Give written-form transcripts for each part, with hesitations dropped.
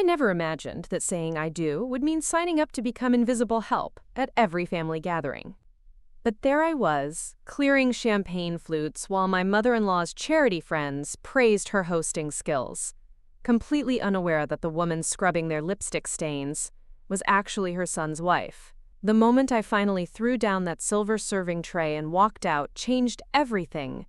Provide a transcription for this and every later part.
I never imagined that saying I do would mean signing up to become invisible help at every family gathering. But there I was, clearing champagne flutes while my mother-in-law's charity friends praised her hosting skills, completely unaware that the woman scrubbing their lipstick stains was actually her son's wife. The moment I finally threw down that silver serving tray and walked out changed everything.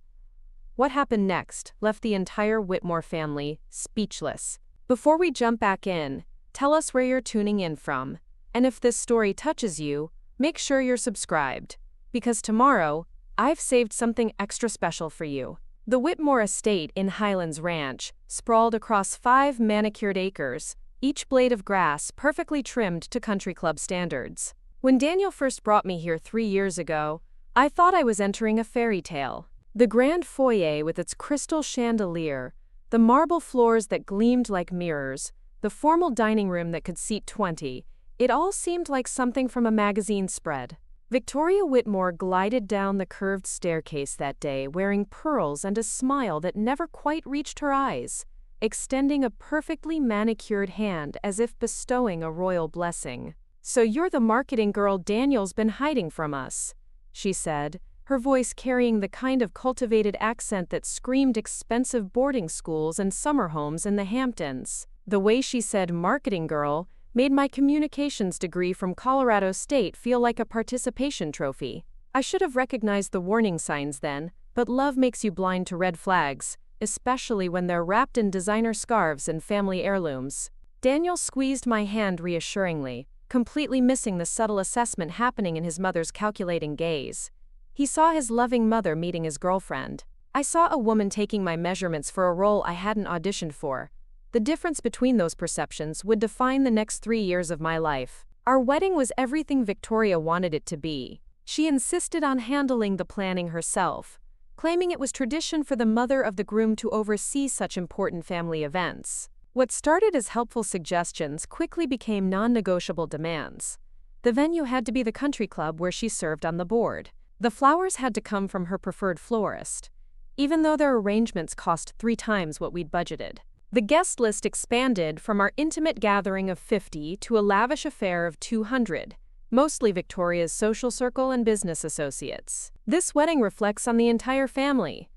What happened next left the entire Whitmore family speechless. Before we jump back in, tell us where you're tuning in from, and if this story touches you, make sure you're subscribed, because tomorrow, I've saved something extra special for you. The Whitmore estate in Highlands Ranch sprawled across 5 manicured acres, each blade of grass perfectly trimmed to country club standards. When Daniel first brought me here 3 years ago, I thought I was entering a fairy tale. The grand foyer with its crystal chandelier, the marble floors that gleamed like mirrors, the formal dining room that could seat 20, it all seemed like something from a magazine spread. Victoria Whitmore glided down the curved staircase that day wearing pearls and a smile that never quite reached her eyes, extending a perfectly manicured hand as if bestowing a royal blessing. "So you're the marketing girl Daniel's been hiding from us," she said, her voice carrying the kind of cultivated accent that screamed expensive boarding schools and summer homes in the Hamptons. The way she said marketing girl made my communications degree from Colorado State feel like a participation trophy. I should have recognized the warning signs then, but love makes you blind to red flags, especially when they're wrapped in designer scarves and family heirlooms. Daniel squeezed my hand reassuringly, completely missing the subtle assessment happening in his mother's calculating gaze. He saw his loving mother meeting his girlfriend. I saw a woman taking my measurements for a role I hadn't auditioned for. The difference between those perceptions would define the next 3 years of my life. Our wedding was everything Victoria wanted it to be. She insisted on handling the planning herself, claiming it was tradition for the mother of the groom to oversee such important family events. What started as helpful suggestions quickly became non-negotiable demands. The venue had to be the country club where she served on the board. The flowers had to come from her preferred florist, even though their arrangements cost 3 times what we'd budgeted. The guest list expanded from our intimate gathering of 50 to a lavish affair of 200, mostly Victoria's social circle and business associates. "This wedding reflects on the entire family,"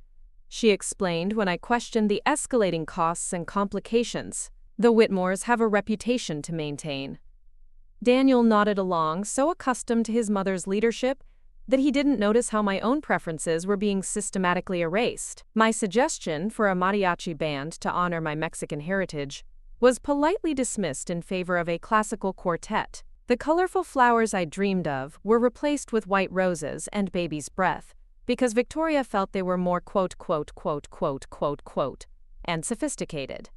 she explained when I questioned the escalating costs and complications. "The Whitmores have a reputation to maintain." Daniel nodded along, so accustomed to his mother's leadership that he didn't notice how my own preferences were being systematically erased. My suggestion for a mariachi band to honor my Mexican heritage was politely dismissed in favor of a classical quartet. The colorful flowers I dreamed of were replaced with white roses and baby's breath, because Victoria felt they were more and sophisticated.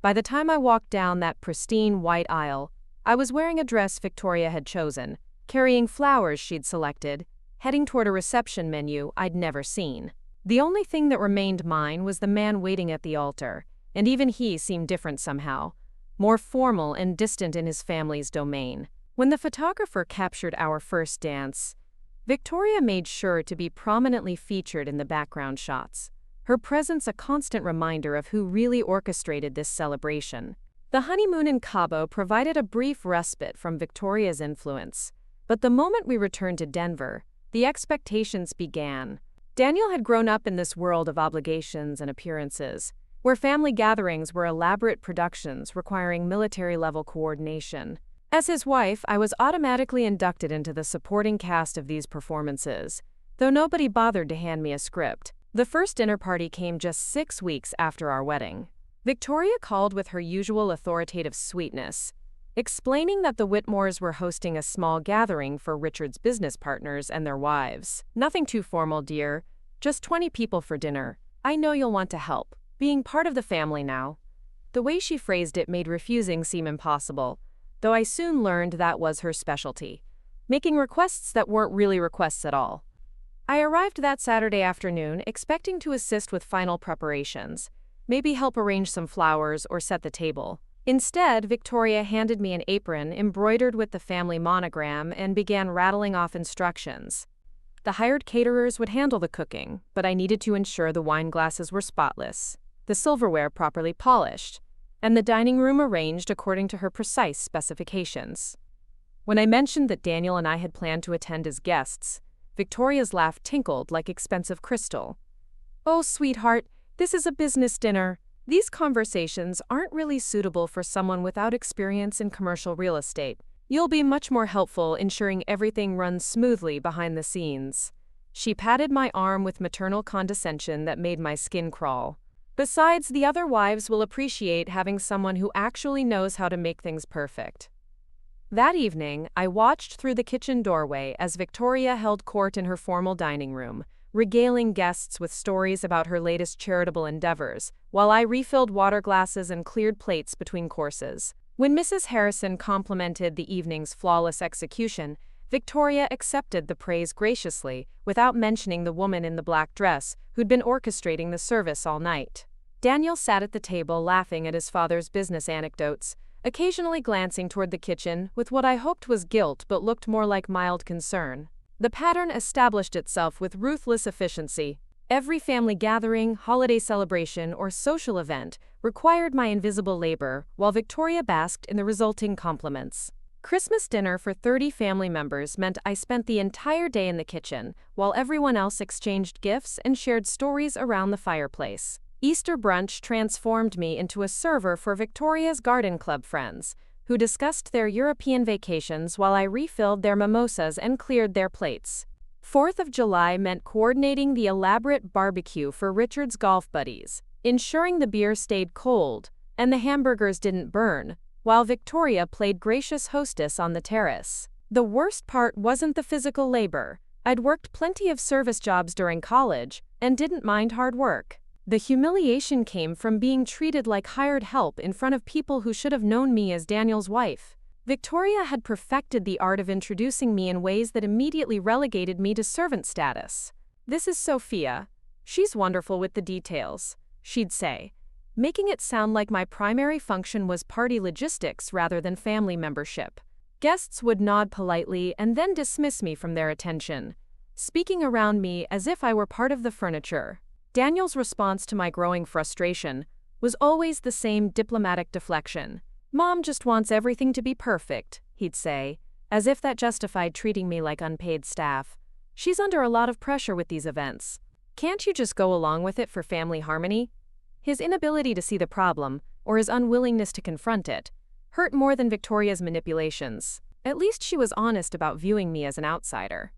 By the time I walked down that pristine white aisle, I was wearing a dress Victoria had chosen, carrying flowers she'd selected, heading toward a reception menu I'd never seen. The only thing that remained mine was the man waiting at the altar, and even he seemed different somehow, more formal and distant in his family's domain. When the photographer captured our first dance, Victoria made sure to be prominently featured in the background shots, her presence a constant reminder of who really orchestrated this celebration. The honeymoon in Cabo provided a brief respite from Victoria's influence, but the moment we returned to Denver, the expectations began. Daniel had grown up in this world of obligations and appearances, where family gatherings were elaborate productions requiring military-level coordination. As his wife, I was automatically inducted into the supporting cast of these performances, though nobody bothered to hand me a script. The first dinner party came just 6 weeks after our wedding. Victoria called with her usual authoritative sweetness, explaining that the Whitmores were hosting a small gathering for Richard's business partners and their wives. "Nothing too formal, dear. Just 20 people for dinner. I know you'll want to help, being part of the family now." The way she phrased it made refusing seem impossible, though I soon learned that was her specialty, making requests that weren't really requests at all. I arrived that Saturday afternoon expecting to assist with final preparations, maybe help arrange some flowers or set the table. Instead, Victoria handed me an apron embroidered with the family monogram and began rattling off instructions. The hired caterers would handle the cooking, but I needed to ensure the wine glasses were spotless, the silverware properly polished, and the dining room arranged according to her precise specifications. When I mentioned that Daniel and I had planned to attend as guests, Victoria's laugh tinkled like expensive crystal. "Oh, sweetheart, this is a business dinner. These conversations aren't really suitable for someone without experience in commercial real estate. You'll be much more helpful ensuring everything runs smoothly behind the scenes." She patted my arm with maternal condescension that made my skin crawl. "Besides, the other wives will appreciate having someone who actually knows how to make things perfect." That evening, I watched through the kitchen doorway as Victoria held court in her formal dining room, regaling guests with stories about her latest charitable endeavors, while I refilled water glasses and cleared plates between courses. When Mrs. Harrison complimented the evening's flawless execution, Victoria accepted the praise graciously, without mentioning the woman in the black dress who'd been orchestrating the service all night. Daniel sat at the table laughing at his father's business anecdotes, occasionally glancing toward the kitchen with what I hoped was guilt but looked more like mild concern. The pattern established itself with ruthless efficiency. Every family gathering, holiday celebration, or social event required my invisible labor, while Victoria basked in the resulting compliments. Christmas dinner for 30 family members meant I spent the entire day in the kitchen, while everyone else exchanged gifts and shared stories around the fireplace. Easter brunch transformed me into a server for Victoria's Garden Club friends, who discussed their European vacations while I refilled their mimosas and cleared their plates. 4th of July meant coordinating the elaborate barbecue for Richard's golf buddies, ensuring the beer stayed cold and the hamburgers didn't burn, while Victoria played gracious hostess on the terrace. The worst part wasn't the physical labor. I'd worked plenty of service jobs during college and didn't mind hard work. The humiliation came from being treated like hired help in front of people who should have known me as Daniel's wife. Victoria had perfected the art of introducing me in ways that immediately relegated me to servant status. "This is Sophia. She's wonderful with the details," she'd say, making it sound like my primary function was party logistics rather than family membership. Guests would nod politely and then dismiss me from their attention, speaking around me as if I were part of the furniture. Daniel's response to my growing frustration was always the same diplomatic deflection. "Mom just wants everything to be perfect," he'd say, as if that justified treating me like unpaid staff. "She's under a lot of pressure with these events. Can't you just go along with it for family harmony?" His inability to see the problem, or his unwillingness to confront it, hurt more than Victoria's manipulations. At least she was honest about viewing me as an outsider.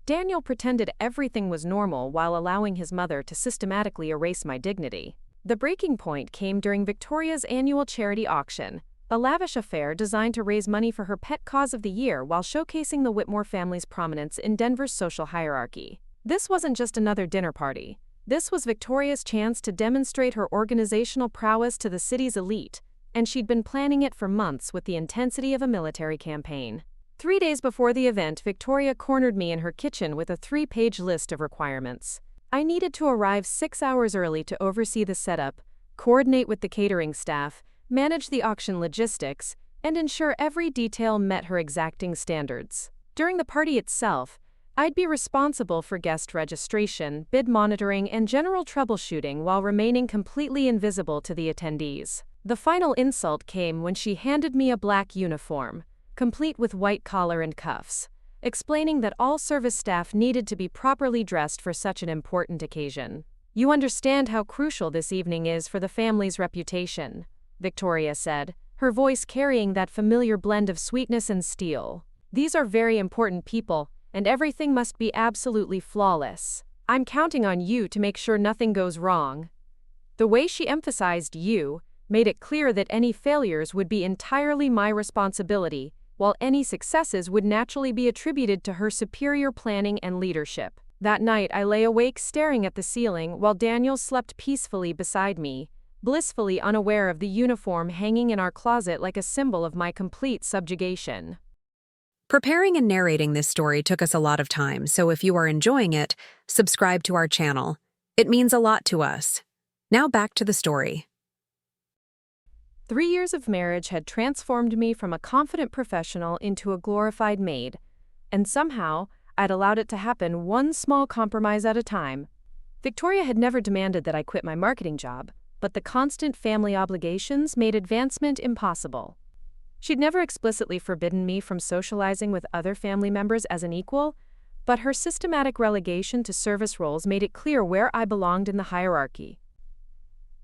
Daniel pretended everything was normal while allowing his mother to systematically erase my dignity. The breaking point came during Victoria's annual charity auction, a lavish affair designed to raise money for her pet cause of the year while showcasing the Whitmore family's prominence in Denver's social hierarchy. This wasn't just another dinner party. This was Victoria's chance to demonstrate her organizational prowess to the city's elite, and she'd been planning it for months with the intensity of a military campaign. 3 days before the event, Victoria cornered me in her kitchen with a 3-page list of requirements. I needed to arrive 6 hours early to oversee the setup, coordinate with the catering staff, manage the auction logistics, and ensure every detail met her exacting standards. During the party itself, I'd be responsible for guest registration, bid monitoring, and general troubleshooting while remaining completely invisible to the attendees. The final insult came when she handed me a black uniform, complete with white collar and cuffs, explaining that all service staff needed to be properly dressed for such an important occasion. "You understand how crucial this evening is for the family's reputation," Victoria said, her voice carrying that familiar blend of sweetness and steel. "These are very important people, and everything must be absolutely flawless. I'm counting on you to make sure nothing goes wrong." The way she emphasized "you" made it clear that any failures would be entirely my responsibility, while any successes would naturally be attributed to her superior planning and leadership. That night I lay awake staring at the ceiling while Daniel slept peacefully beside me, blissfully unaware of the uniform hanging in our closet like a symbol of my complete subjugation. Preparing and narrating this story took us a lot of time, so if you are enjoying it, subscribe to our channel. It means a lot to us. Now back to the story. 3 years of marriage had transformed me from a confident professional into a glorified maid, and somehow I'd allowed it to happen one small compromise at a time. Victoria had never demanded that I quit my marketing job, but the constant family obligations made advancement impossible. She'd never explicitly forbidden me from socializing with other family members as an equal, but her systematic relegation to service roles made it clear where I belonged in the hierarchy.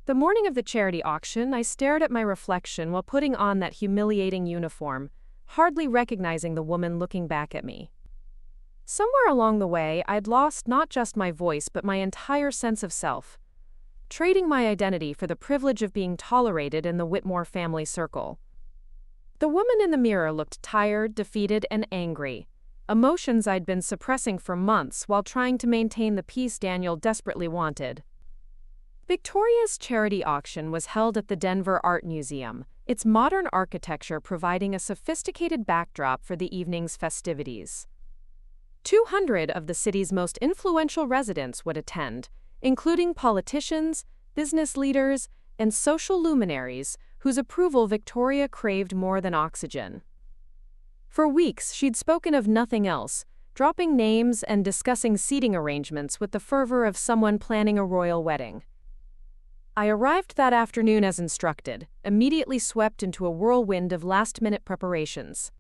The morning of the charity auction, I stared at my reflection while putting on that humiliating uniform, hardly recognizing the woman looking back at me. Somewhere along the way, I'd lost not just my voice but my entire sense of self, trading my identity for the privilege of being tolerated in the Whitmore family circle. The woman in the mirror looked tired, defeated, and angry, emotions I'd been suppressing for months while trying to maintain the peace Daniel desperately wanted. Victoria's charity auction was held at the Denver Art Museum, its modern architecture providing a sophisticated backdrop for the evening's festivities. 200 of the city's most influential residents would attend, including politicians, business leaders, and social luminaries whose approval Victoria craved more than oxygen. For weeks, she'd spoken of nothing else, dropping names and discussing seating arrangements with the fervor of someone planning a royal wedding. I arrived that afternoon as instructed, immediately swept into a whirlwind of last-minute preparations.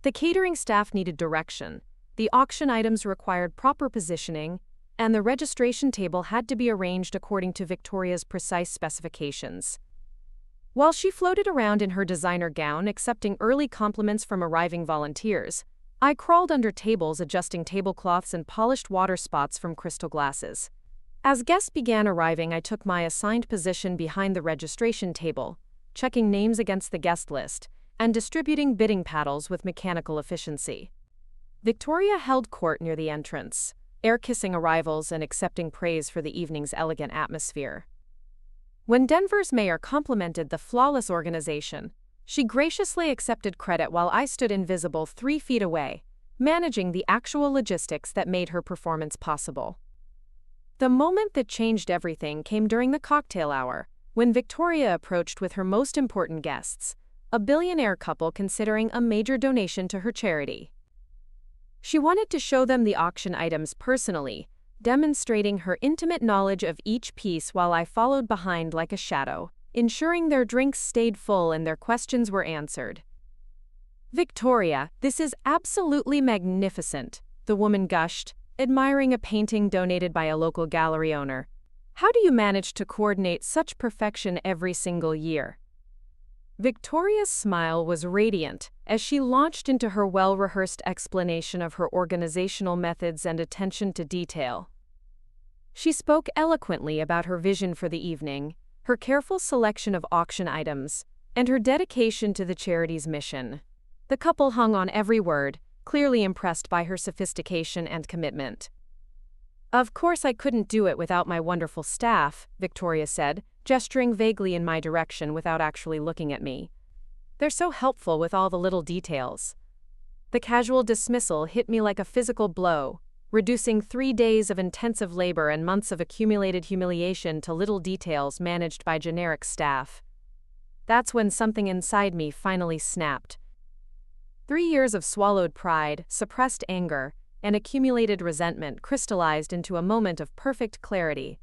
The catering staff needed direction, the auction items required proper positioning, and the registration table had to be arranged according to Victoria's precise specifications. While she floated around in her designer gown accepting early compliments from arriving volunteers, I crawled under tables adjusting tablecloths and polished water spots from crystal glasses. As guests began arriving, I took my assigned position behind the registration table, checking names against the guest list, and distributing bidding paddles with mechanical efficiency. Victoria held court near the entrance, air-kissing arrivals and accepting praise for the evening's elegant atmosphere. When Denver's mayor complimented the flawless organization, she graciously accepted credit while I stood invisible 3 feet away, managing the actual logistics that made her performance possible. The moment that changed everything came during the cocktail hour, when Victoria approached with her most important guests, a billionaire couple considering a major donation to her charity. She wanted to show them the auction items personally, demonstrating her intimate knowledge of each piece while I followed behind like a shadow, ensuring their drinks stayed full and their questions were answered. "Victoria, this is absolutely magnificent," the woman gushed, admiring a painting donated by a local gallery owner. "How do you manage to coordinate such perfection every single year?" Victoria's smile was radiant as she launched into her well-rehearsed explanation of her organizational methods and attention to detail. She spoke eloquently about her vision for the evening, her careful selection of auction items, and her dedication to the charity's mission. The couple hung on every word, clearly impressed by her sophistication and commitment. "Of course I couldn't do it without my wonderful staff," Victoria said, gesturing vaguely in my direction without actually looking at me. "They're so helpful with all the little details." The casual dismissal hit me like a physical blow, reducing 3 days of intensive labor and months of accumulated humiliation to little details managed by generic staff. That's when something inside me finally snapped. 3 years of swallowed pride, suppressed anger, and accumulated resentment crystallized into a moment of perfect clarity.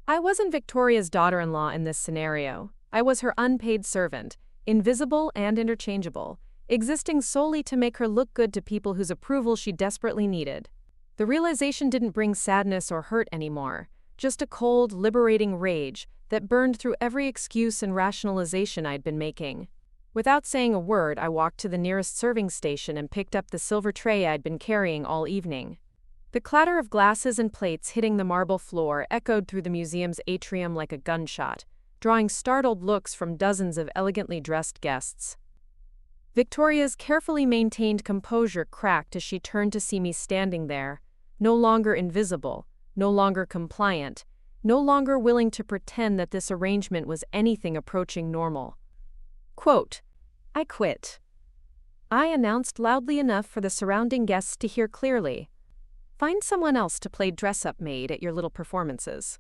I wasn't Victoria's daughter-in-law in this scenario. I was her unpaid servant, invisible and interchangeable, existing solely to make her look good to people whose approval she desperately needed. The realization didn't bring sadness or hurt anymore, just a cold, liberating rage that burned through every excuse and rationalization I'd been making. Without saying a word, I walked to the nearest serving station and picked up the silver tray I'd been carrying all evening. The clatter of glasses and plates hitting the marble floor echoed through the museum's atrium like a gunshot, drawing startled looks from dozens of elegantly dressed guests. Victoria's carefully maintained composure cracked as she turned to see me standing there, no longer invisible, no longer compliant, no longer willing to pretend that this arrangement was anything approaching normal. Quote, "I quit," I announced loudly enough for the surrounding guests to hear clearly. "Find someone else to play dress-up maid at your little performances."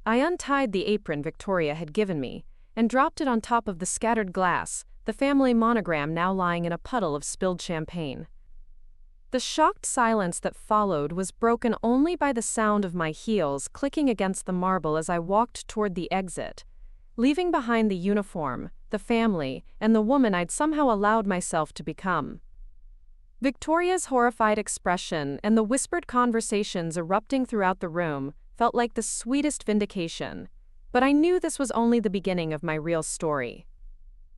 I untied the apron Victoria had given me and dropped it on top of the scattered glass, the family monogram now lying in a puddle of spilled champagne. The shocked silence that followed was broken only by the sound of my heels clicking against the marble as I walked toward the exit, leaving behind the uniform, the family, and the woman I'd somehow allowed myself to become. Victoria's horrified expression and the whispered conversations erupting throughout the room felt like the sweetest vindication, but I knew this was only the beginning of my real story.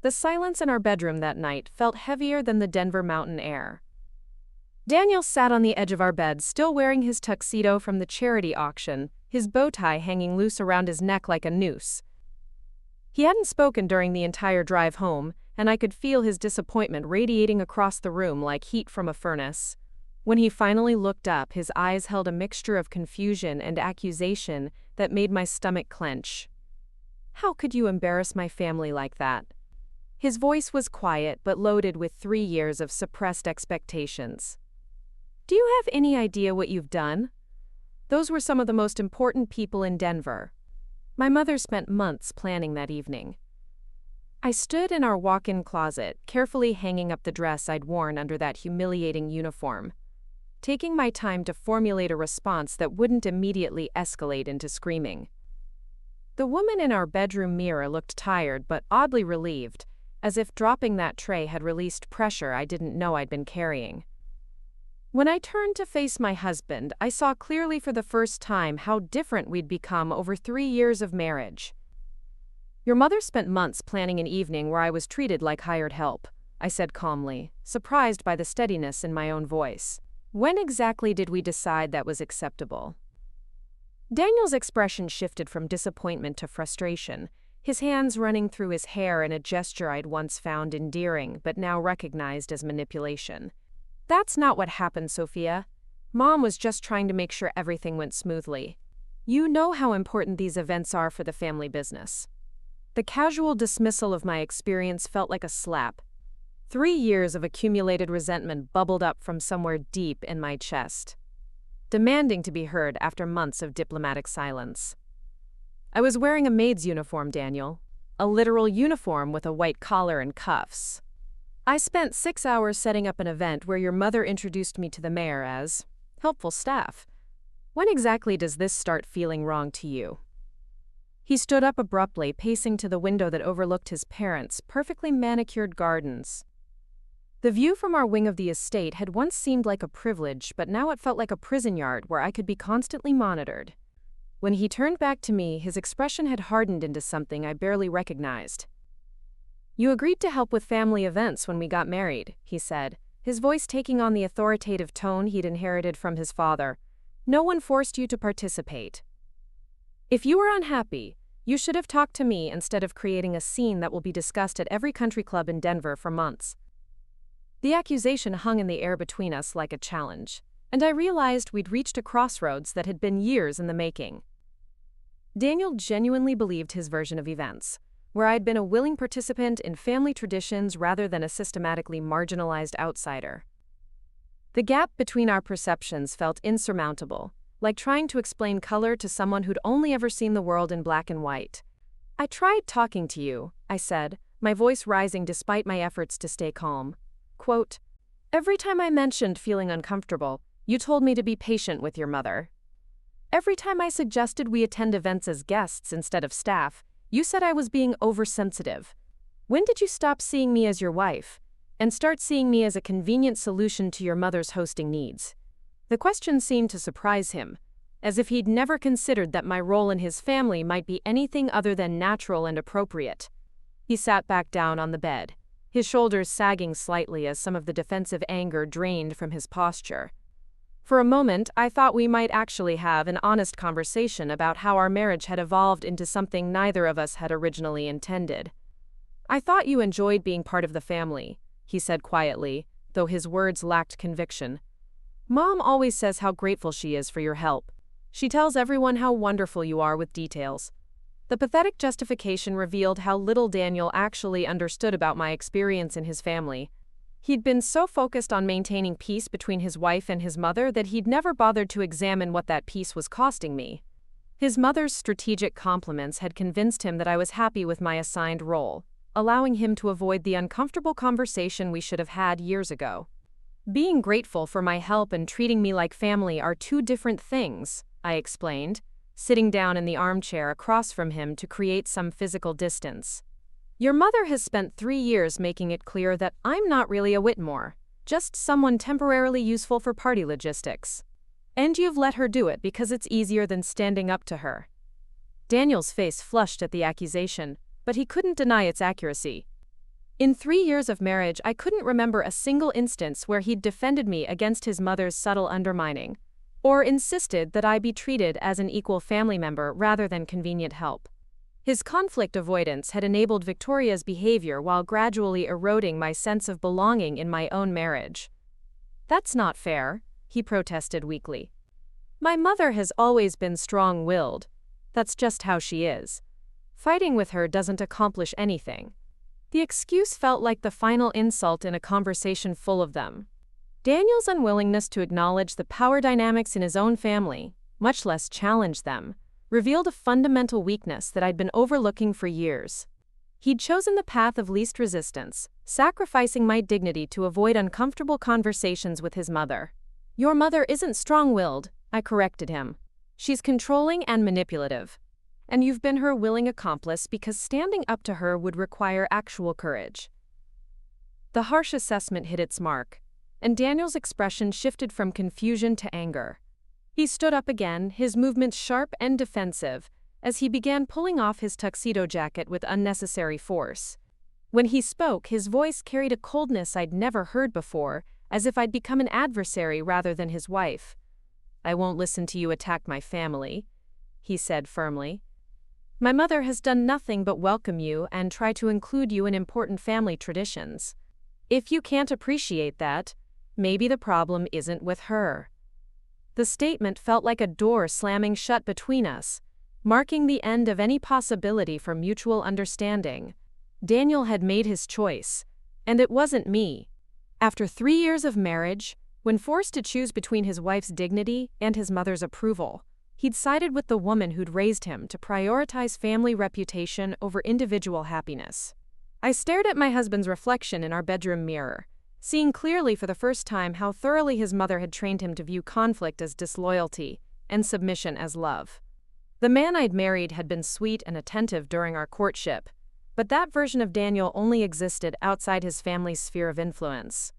The silence in our bedroom that night felt heavier than the Denver mountain air. Daniel sat on the edge of our bed, still wearing his tuxedo from the charity auction, his bow tie hanging loose around his neck like a noose. He hadn't spoken during the entire drive home, and I could feel his disappointment radiating across the room like heat from a furnace. When he finally looked up, his eyes held a mixture of confusion and accusation that made my stomach clench. "How could you embarrass my family like that?" His voice was quiet but loaded with 3 years of suppressed expectations. "Do you have any idea what you've done? Those were some of the most important people in Denver." My mother spent months planning that evening. I stood in our walk-in closet, carefully hanging up the dress I'd worn under that humiliating uniform, taking my time to formulate a response that wouldn't immediately escalate into screaming. The woman in our bedroom mirror looked tired but oddly relieved, as if dropping that tray had released pressure I didn't know I'd been carrying. When I turned to face my husband, I saw clearly for the first time how different we'd become over 3 years of marriage. "Your mother spent months planning an evening where I was treated like hired help," I said calmly, surprised by the steadiness in my own voice. "When exactly did we decide that was acceptable?" Daniel's expression shifted from disappointment to frustration, his hands running through his hair in a gesture I'd once found endearing but now recognized as manipulation. "That's not what happened, Sophia. Mom was just trying to make sure everything went smoothly. You know how important these events are for the family business." The casual dismissal of my experience felt like a slap. 3 years of accumulated resentment bubbled up from somewhere deep in my chest, demanding to be heard after months of diplomatic silence. "I was wearing a maid's uniform, Daniel. A literal uniform with a white collar and cuffs. I spent 6 hours setting up an event where your mother introduced me to the mayor as helpful staff. When exactly does this start feeling wrong to you?" He stood up abruptly, pacing to the window that overlooked his parents' perfectly manicured gardens. The view from our wing of the estate had once seemed like a privilege, but now it felt like a prison yard where I could be constantly monitored. When he turned back to me, his expression had hardened into something I barely recognized. "You agreed to help with family events when we got married," he said, his voice taking on the authoritative tone he'd inherited from his father. "No one forced you to participate. If you were unhappy, you should have talked to me instead of creating a scene that will be discussed at every country club in Denver for months." The accusation hung in the air between us like a challenge, and I realized we'd reached a crossroads that had been years in the making. Daniel genuinely believed his version of events, where I'd been a willing participant in family traditions rather than a systematically marginalized outsider. The gap between our perceptions felt insurmountable, like trying to explain color to someone who'd only ever seen the world in black and white. "I tried talking to you," I said, my voice rising despite my efforts to stay calm. Quote, "Every time I mentioned feeling uncomfortable, you told me to be patient with your mother. Every time I suggested we attend events as guests instead of staff, you said I was being oversensitive. When did you stop seeing me as your wife and start seeing me as a convenient solution to your mother's hosting needs?" The question seemed to surprise him, as if he'd never considered that my role in his family might be anything other than natural and appropriate. He sat back down on the bed, his shoulders sagging slightly as some of the defensive anger drained from his posture. For a moment, I thought we might actually have an honest conversation about how our marriage had evolved into something neither of us had originally intended. "I thought you enjoyed being part of the family," he said quietly, though his words lacked conviction. "Mom always says how grateful she is for your help. She tells everyone how wonderful you are with details." The pathetic justification revealed how little Daniel actually understood about my experience in his family. He'd been so focused on maintaining peace between his wife and his mother that he'd never bothered to examine what that peace was costing me. His mother's strategic compliments had convinced him that I was happy with my assigned role, allowing him to avoid the uncomfortable conversation we should have had years ago. Being grateful for my help and treating me like family are two different things, I explained, sitting down in the armchair across from him to create some physical distance. Your mother has spent 3 years making it clear that I'm not really a Whitmore, just someone temporarily useful for party logistics. And you've let her do it because it's easier than standing up to her. Daniel's face flushed at the accusation, but he couldn't deny its accuracy. In 3 years of marriage, I couldn't remember a single instance where he'd defended me against his mother's subtle undermining, or insisted that I be treated as an equal family member rather than convenient help. His conflict avoidance had enabled Victoria's behavior while gradually eroding my sense of belonging in my own marriage. That's not fair, he protested weakly. My mother has always been strong-willed. That's just how she is. Fighting with her doesn't accomplish anything. The excuse felt like the final insult in a conversation full of them. Daniel's unwillingness to acknowledge the power dynamics in his own family, much less challenge them, revealed a fundamental weakness that I'd been overlooking for years. He'd chosen the path of least resistance, sacrificing my dignity to avoid uncomfortable conversations with his mother. Your mother isn't strong-willed, I corrected him. She's controlling and manipulative. And you've been her willing accomplice because standing up to her would require actual courage. The harsh assessment hit its mark, and Daniel's expression shifted from confusion to anger. He stood up again, his movements sharp and defensive, as he began pulling off his tuxedo jacket with unnecessary force. When he spoke, his voice carried a coldness I'd never heard before, as if I'd become an adversary rather than his wife. I won't listen to you attack my family, he said firmly. My mother has done nothing but welcome you and try to include you in important family traditions. If you can't appreciate that, maybe the problem isn't with her. The statement felt like a door slamming shut between us, marking the end of any possibility for mutual understanding. Daniel had made his choice, and it wasn't me. After 3 years of marriage, when forced to choose between his wife's dignity and his mother's approval, he'd sided with the woman who'd raised him to prioritize family reputation over individual happiness. I stared at my husband's reflection in our bedroom mirror, seeing clearly for the first time how thoroughly his mother had trained him to view conflict as disloyalty and submission as love. The man I'd married had been sweet and attentive during our courtship, but that version of Daniel only existed outside his family's sphere of influence.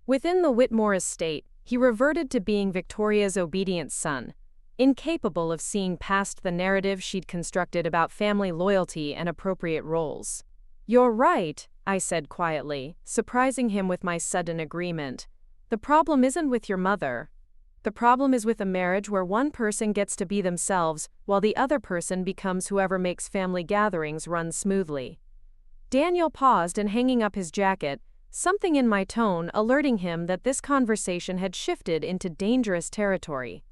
Within the Whitmore estate, he reverted to being Victoria's obedient son, incapable of seeing past the narrative she'd constructed about family loyalty and appropriate roles. You're right, I said quietly, surprising him with my sudden agreement. The problem isn't with your mother. The problem is with a marriage where one person gets to be themselves while the other person becomes whoever makes family gatherings run smoothly. Daniel paused and hanging up his jacket, something in my tone alerting him that this conversation had shifted into dangerous territory.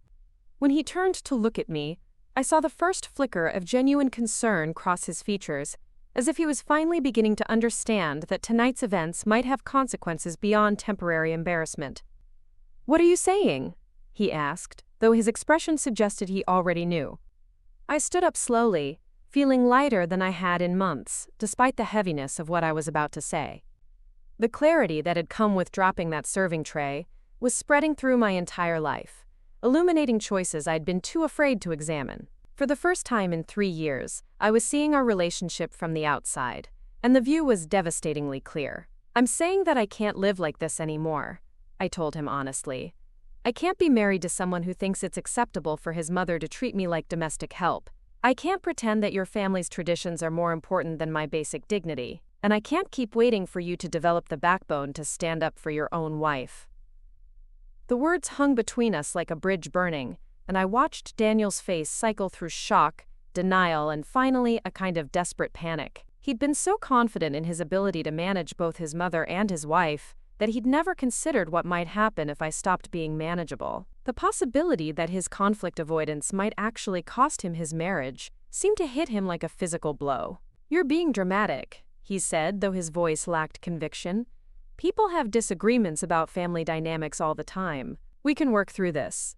When he turned to look at me, I saw the first flicker of genuine concern cross his features, as if he was finally beginning to understand that tonight's events might have consequences beyond temporary embarrassment. What are you saying? He asked, though his expression suggested he already knew. I stood up slowly, feeling lighter than I had in months, despite the heaviness of what I was about to say. The clarity that had come with dropping that serving tray was spreading through my entire life, illuminating choices I'd been too afraid to examine. For the first time in 3 years, I was seeing our relationship from the outside, and the view was devastatingly clear. I'm saying that I can't live like this anymore, I told him honestly. I can't be married to someone who thinks it's acceptable for his mother to treat me like domestic help. I can't pretend that your family's traditions are more important than my basic dignity, and I can't keep waiting for you to develop the backbone to stand up for your own wife. The words hung between us like a bridge burning, and I watched Daniel's face cycle through shock, denial, and finally a kind of desperate panic. He'd been so confident in his ability to manage both his mother and his wife that he'd never considered what might happen if I stopped being manageable. The possibility that his conflict avoidance might actually cost him his marriage seemed to hit him like a physical blow. You're being dramatic, he said, though his voice lacked conviction. People have disagreements about family dynamics all the time. We can work through this.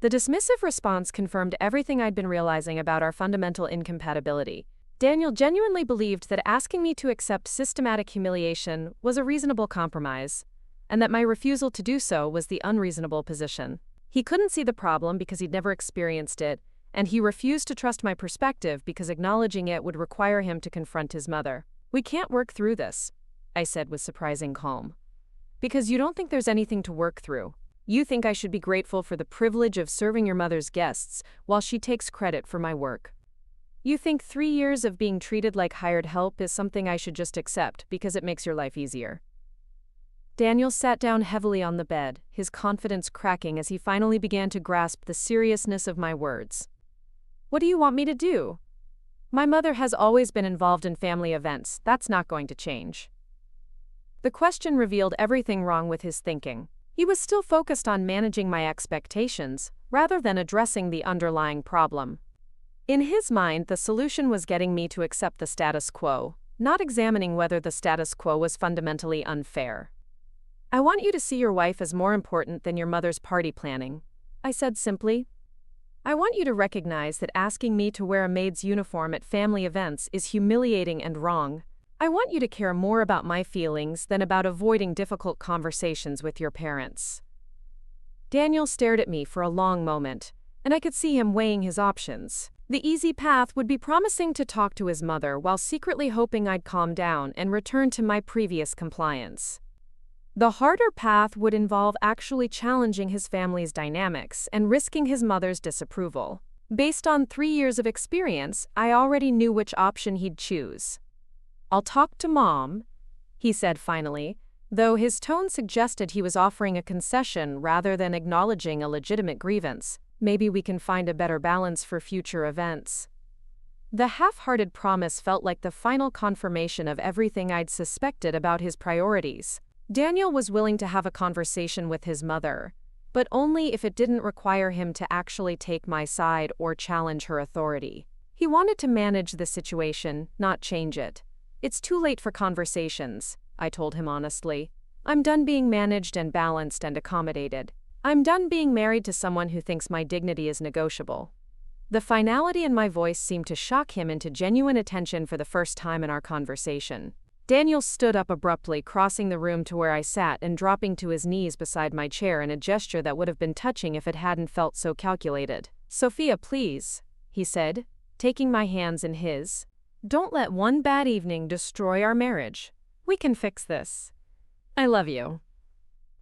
The dismissive response confirmed everything I'd been realizing about our fundamental incompatibility. Daniel genuinely believed that asking me to accept systematic humiliation was a reasonable compromise. and that my refusal to do so was the unreasonable position. He couldn't see the problem because he'd never experienced it, and he refused to trust my perspective because acknowledging it would require him to confront his mother. "We can't work through this," I said with surprising calm. "Because you don't think there's anything to work through. You think I should be grateful for the privilege of serving your mother's guests while she takes credit for my work. You think 3 years of being treated like hired help is something I should just accept because it makes your life easier." Daniel sat down heavily on the bed, his confidence cracking as he finally began to grasp the seriousness of my words. "What do you want me to do? My mother has always been involved in family events. That's not going to change." The question revealed everything wrong with his thinking. He was still focused on managing my expectations, rather than addressing the underlying problem. In his mind, the solution was getting me to accept the status quo, not examining whether the status quo was fundamentally unfair. "I want you to see your wife as more important than your mother's party planning," I said simply. "I want you to recognize that asking me to wear a maid's uniform at family events is humiliating and wrong. I want you to care more about my feelings than about avoiding difficult conversations with your parents." Daniel stared at me for a long moment, and I could see him weighing his options. The easy path would be promising to talk to his mother while secretly hoping I'd calm down and return to my previous compliance. The harder path would involve actually challenging his family's dynamics and risking his mother's disapproval. Based on 3 years of experience, I already knew which option he'd choose. "I'll talk to Mom," he said finally, though his tone suggested he was offering a concession rather than acknowledging a legitimate grievance. "Maybe we can find a better balance for future events." The half-hearted promise felt like the final confirmation of everything I'd suspected about his priorities. Daniel was willing to have a conversation with his mother, but only if it didn't require him to actually take my side or challenge her authority. He wanted to manage the situation, not change it. "It's too late for conversations," I told him honestly. "I'm done being managed and balanced and accommodated. I'm done being married to someone who thinks my dignity is negotiable." The finality in my voice seemed to shock him into genuine attention for the first time in our conversation. Daniel stood up abruptly, crossing the room to where I sat and dropping to his knees beside my chair in a gesture that would have been touching if it hadn't felt so calculated. "Sophia, please," he said, taking my hands in his. "Don't let one bad evening destroy our marriage. We can fix this. I love you."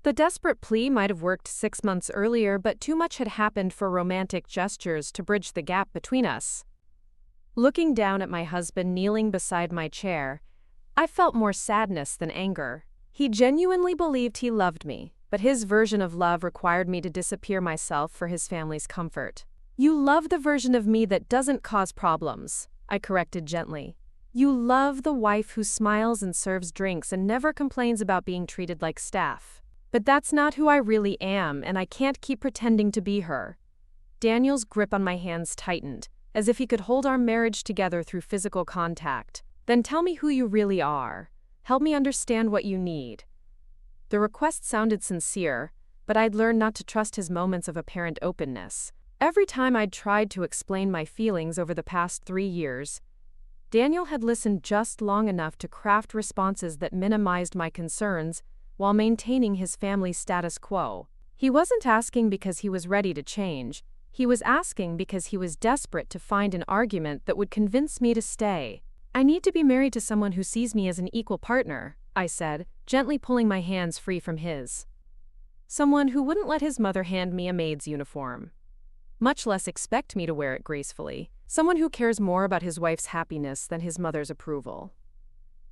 The desperate plea might have worked 6 months earlier, but too much had happened for romantic gestures to bridge the gap between us. Looking down at my husband kneeling beside my chair, I felt more sadness than anger. He genuinely believed he loved me, but his version of love required me to disappear myself for his family's comfort. "You love the version of me that doesn't cause problems," I corrected gently. "You love the wife who smiles and serves drinks and never complains about being treated like staff. But that's not who I really am, and I can't keep pretending to be her." Daniel's grip on my hands tightened, as if he could hold our marriage together through physical contact. "Then tell me who you really are. Help me understand what you need." The request sounded sincere, but I'd learned not to trust his moments of apparent openness. Every time I'd tried to explain my feelings over the past 3 years, Daniel had listened just long enough to craft responses that minimized my concerns while maintaining his family's status quo. He wasn't asking because he was ready to change. He was asking because he was desperate to find an argument that would convince me to stay. "I need to be married to someone who sees me as an equal partner," I said, gently pulling my hands free from his. "Someone who wouldn't let his mother hand me a maid's uniform, much less expect me to wear it gracefully. Someone who cares more about his wife's happiness than his mother's approval."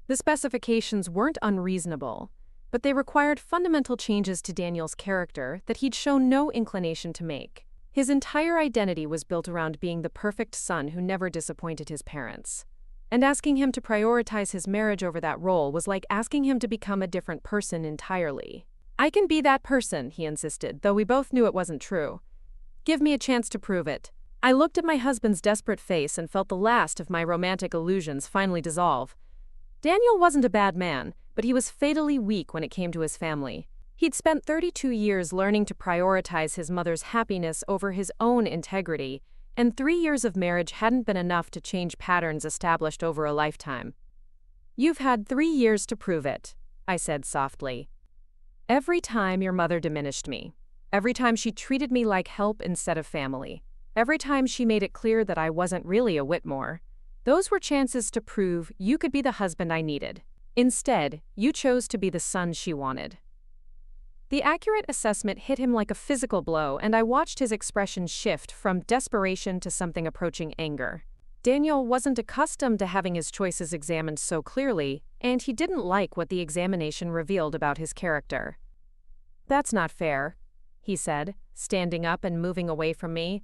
The specifications weren't unreasonable, but they required fundamental changes to Daniel's character that he'd shown no inclination to make. His entire identity was built around being the perfect son who never disappointed his parents. And asking him to prioritize his marriage over that role was like asking him to become a different person entirely. "I can be that person," he insisted, though we both knew it wasn't true. "Give me a chance to prove it." I looked at my husband's desperate face and felt the last of my romantic illusions finally dissolve. Daniel wasn't a bad man, but he was fatally weak when it came to his family. He'd spent 32 years learning to prioritize his mother's happiness over his own integrity, and 3 years of marriage hadn't been enough to change patterns established over a lifetime. "You've had 3 years to prove it," I said softly. Every time your mother diminished me. Every time she treated me like help instead of family. Every time she made it clear that I wasn't really a Whitmore. Those were chances to prove you could be the husband I needed. Instead, you chose to be the son she wanted. The accurate assessment hit him like a physical blow, and I watched his expression shift from desperation to something approaching anger. Daniel wasn't accustomed to having his choices examined so clearly, and he didn't like what the examination revealed about his character. "That's not fair," he said, standing up and moving away from me.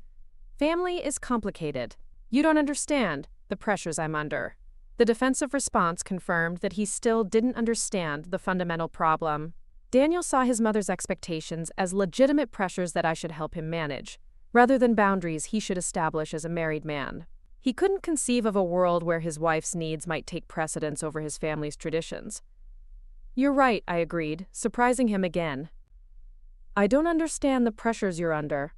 "Family is complicated. You don't understand the pressures I'm under." The defensive response confirmed that he still didn't understand the fundamental problem. Daniel saw his mother's expectations as legitimate pressures that I should help him manage, rather than boundaries he should establish as a married man. He couldn't conceive of a world where his wife's needs might take precedence over his family's traditions. "You're right," I agreed, surprising him again. "I don't understand the pressures you're under,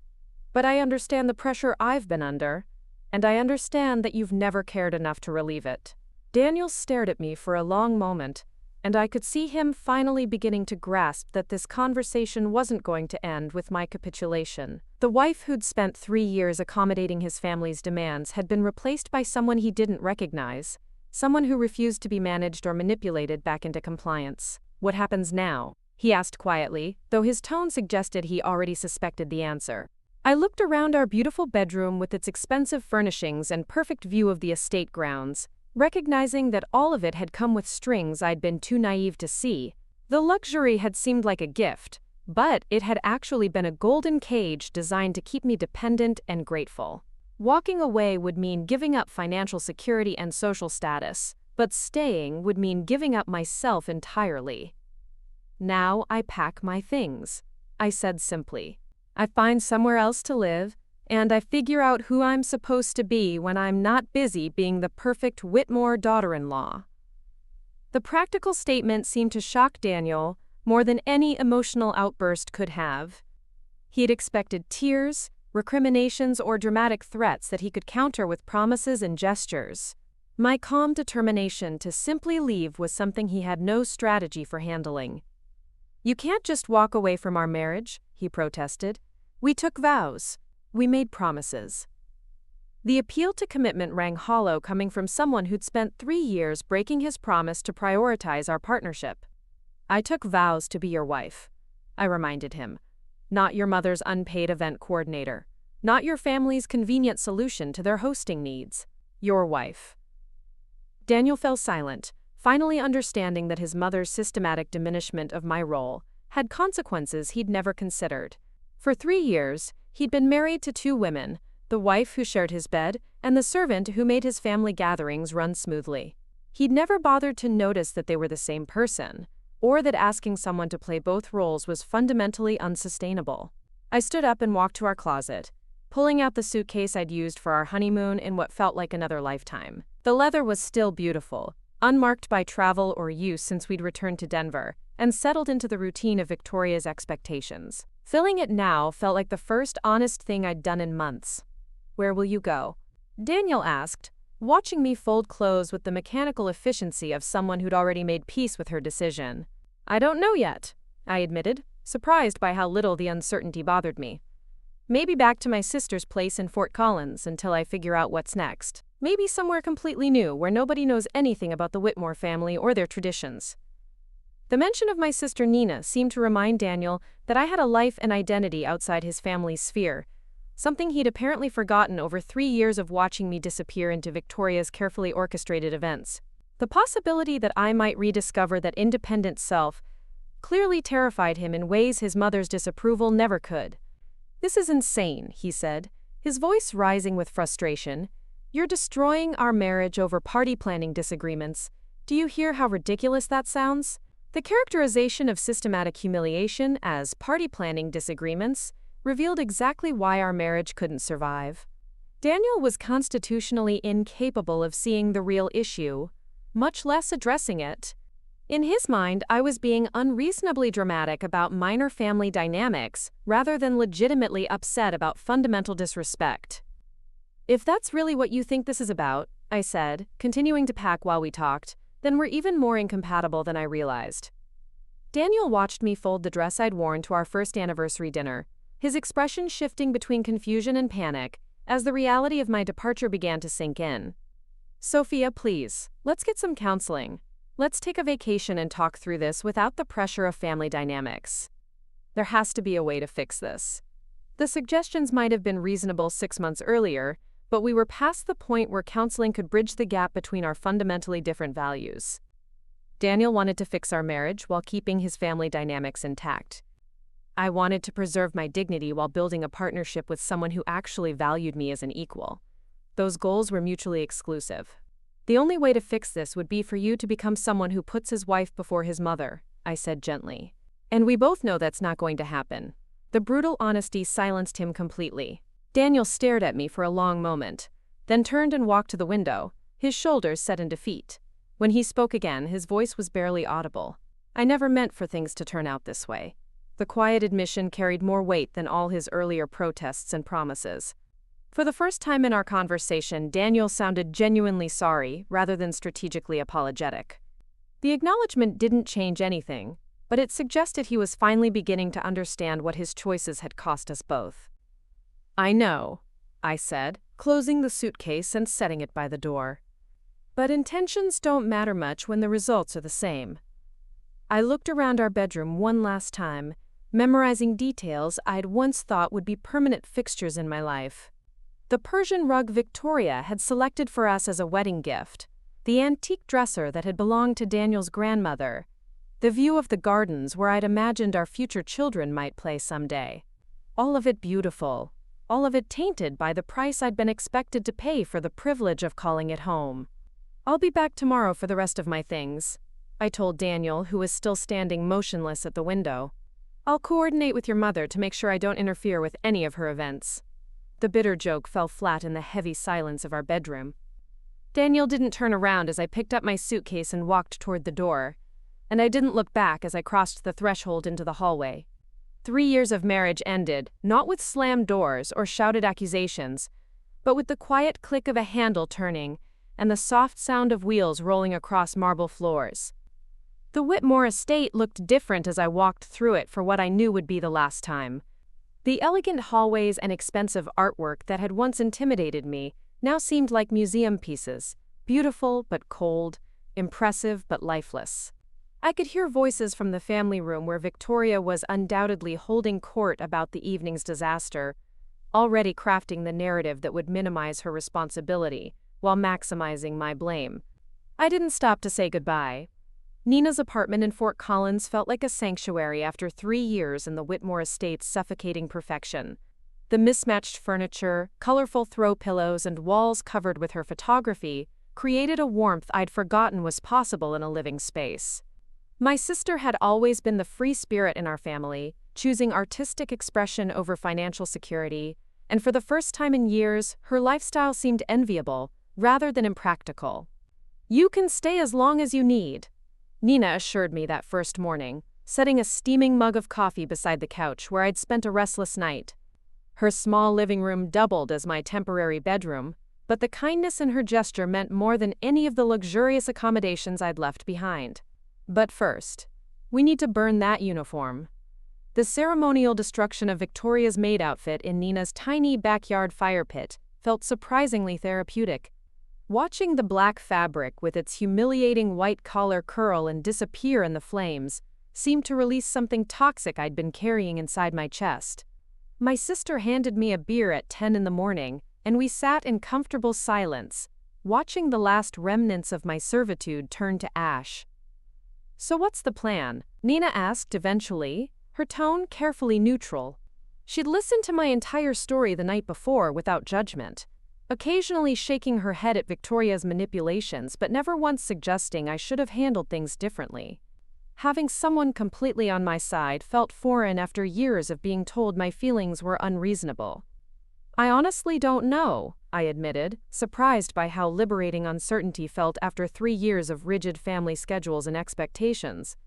but I understand the pressure I've been under, and I understand that you've never cared enough to relieve it." Daniel stared at me for a long moment, and I could see him finally beginning to grasp that this conversation wasn't going to end with my capitulation. The wife who'd spent 3 years accommodating his family's demands had been replaced by someone he didn't recognize, someone who refused to be managed or manipulated back into compliance. "What happens now?" he asked quietly, though his tone suggested he already suspected the answer. I looked around our beautiful bedroom with its expensive furnishings and perfect view of the estate grounds, recognizing that all of it had come with strings I'd been too naive to see. The luxury had seemed like a gift, but it had actually been a golden cage designed to keep me dependent and grateful. Walking away would mean giving up financial security and social status, but staying would mean giving up myself entirely. "Now I pack my things," I said simply. "I find somewhere else to live, and I figure out who I'm supposed to be when I'm not busy being the perfect Whitmore daughter-in-law." The practical statement seemed to shock Daniel more than any emotional outburst could have. He had expected tears, recriminations, or dramatic threats that he could counter with promises and gestures. My calm determination to simply leave was something he had no strategy for handling. "You can't just walk away from our marriage," he protested. "We took vows. We made promises." The appeal to commitment rang hollow coming from someone who'd spent 3 years breaking his promise to prioritize our partnership. "I took vows to be your wife," I reminded him. "Not your mother's unpaid event coordinator. Not your family's convenient solution to their hosting needs. Your wife." Daniel fell silent, finally understanding that his mother's systematic diminishment of my role had consequences he'd never considered. For 3 years, he'd been married to 2 women, the wife who shared his bed and the servant who made his family gatherings run smoothly. He'd never bothered to notice that they were the same person, or that asking someone to play both roles was fundamentally unsustainable. I stood up and walked to our closet, pulling out the suitcase I'd used for our honeymoon in what felt like another lifetime. The leather was still beautiful, unmarked by travel or use since we'd returned to Denver, and settled into the routine of Victoria's expectations. Filling it now felt like the first honest thing I'd done in months. "Where will you go?" Daniel asked, watching me fold clothes with the mechanical efficiency of someone who'd already made peace with her decision. "I don't know yet," I admitted, surprised by how little the uncertainty bothered me. "Maybe back to my sister's place in Fort Collins until I figure out what's next. Maybe somewhere completely new where nobody knows anything about the Whitmore family or their traditions." The mention of my sister Nina seemed to remind Daniel that I had a life and identity outside his family's sphere, something he'd apparently forgotten over 3 years of watching me disappear into Victoria's carefully orchestrated events. The possibility that I might rediscover that independent self clearly terrified him in ways his mother's disapproval never could. "This is insane," he said, his voice rising with frustration. "You're destroying our marriage over party planning disagreements. Do you hear how ridiculous that sounds?" The characterization of systematic humiliation as party planning disagreements revealed exactly why our marriage couldn't survive. Daniel was constitutionally incapable of seeing the real issue, much less addressing it. In his mind, I was being unreasonably dramatic about minor family dynamics rather than legitimately upset about fundamental disrespect. "If that's really what you think this is about," I said, continuing to pack while we talked, "then we're even more incompatible than I realized." Daniel watched me fold the dress I'd worn to our first anniversary dinner, his expression shifting between confusion and panic as the reality of my departure began to sink in. "Sophia, please, let's get some counseling. Let's take a vacation and talk through this without the pressure of family dynamics. There has to be a way to fix this." The suggestions might have been reasonable 6 months earlier, but we were past the point where counseling could bridge the gap between our fundamentally different values. Daniel wanted to fix our marriage while keeping his family dynamics intact. I wanted to preserve my dignity while building a partnership with someone who actually valued me as an equal. Those goals were mutually exclusive. "The only way to fix this would be for you to become someone who puts his wife before his mother," I said gently. "And we both know that's not going to happen." The brutal honesty silenced him completely. Daniel stared at me for a long moment, then turned and walked to the window, his shoulders set in defeat. When he spoke again, his voice was barely audible. "I never meant for things to turn out this way." The quiet admission carried more weight than all his earlier protests and promises. For the first time in our conversation, Daniel sounded genuinely sorry rather than strategically apologetic. The acknowledgement didn't change anything, but it suggested he was finally beginning to understand what his choices had cost us both. "I know," I said, closing the suitcase and setting it by the door. "But intentions don't matter much when the results are the same." I looked around our bedroom one last time, memorizing details I'd once thought would be permanent fixtures in my life. The Persian rug Victoria had selected for us as a wedding gift, the antique dresser that had belonged to Daniel's grandmother, the view of the gardens where I'd imagined our future children might play someday. All of it beautiful, all of it tainted by the price I'd been expected to pay for the privilege of calling it home. "I'll be back tomorrow for the rest of my things," I told Daniel, who was still standing motionless at the window. "I'll coordinate with your mother to make sure I don't interfere with any of her events." The bitter joke fell flat in the heavy silence of our bedroom. Daniel didn't turn around as I picked up my suitcase and walked toward the door, and I didn't look back as I crossed the threshold into the hallway. 3 years of marriage ended, not with slammed doors or shouted accusations, but with the quiet click of a handle turning and the soft sound of wheels rolling across marble floors. The Whitmore estate looked different as I walked through it for what I knew would be the last time. The elegant hallways and expensive artwork that had once intimidated me now seemed like museum pieces, beautiful but cold, impressive but lifeless. I could hear voices from the family room where Victoria was undoubtedly holding court about the evening's disaster, already crafting the narrative that would minimize her responsibility while maximizing my blame. I didn't stop to say goodbye. Nina's apartment in Fort Collins felt like a sanctuary after 3 years in the Whitmore estate's suffocating perfection. The mismatched furniture, colorful throw pillows, and walls covered with her photography created a warmth I'd forgotten was possible in a living space. My sister had always been the free spirit in our family, choosing artistic expression over financial security, and for the first time in years, her lifestyle seemed enviable, rather than impractical. "You can stay as long as you need," Nina assured me that first morning, setting a steaming mug of coffee beside the couch where I'd spent a restless night. Her small living room doubled as my temporary bedroom, but the kindness in her gesture meant more than any of the luxurious accommodations I'd left behind. "But first, we need to burn that uniform." The ceremonial destruction of Victoria's maid outfit in Nina's tiny backyard fire pit felt surprisingly therapeutic. Watching the black fabric with its humiliating white collar curl and disappear in the flames seemed to release something toxic I'd been carrying inside my chest. My sister handed me a beer at 10 in the morning, and we sat in comfortable silence, watching the last remnants of my servitude turn to ash. "So what's the plan?" Nina asked eventually, her tone carefully neutral. She'd listened to my entire story the night before without judgment, occasionally shaking her head at Victoria's manipulations but never once suggesting I should have handled things differently. Having someone completely on my side felt foreign after years of being told my feelings were unreasonable. "I honestly don't know," I admitted, surprised by how liberating uncertainty felt after 3 years of rigid family schedules and expectations.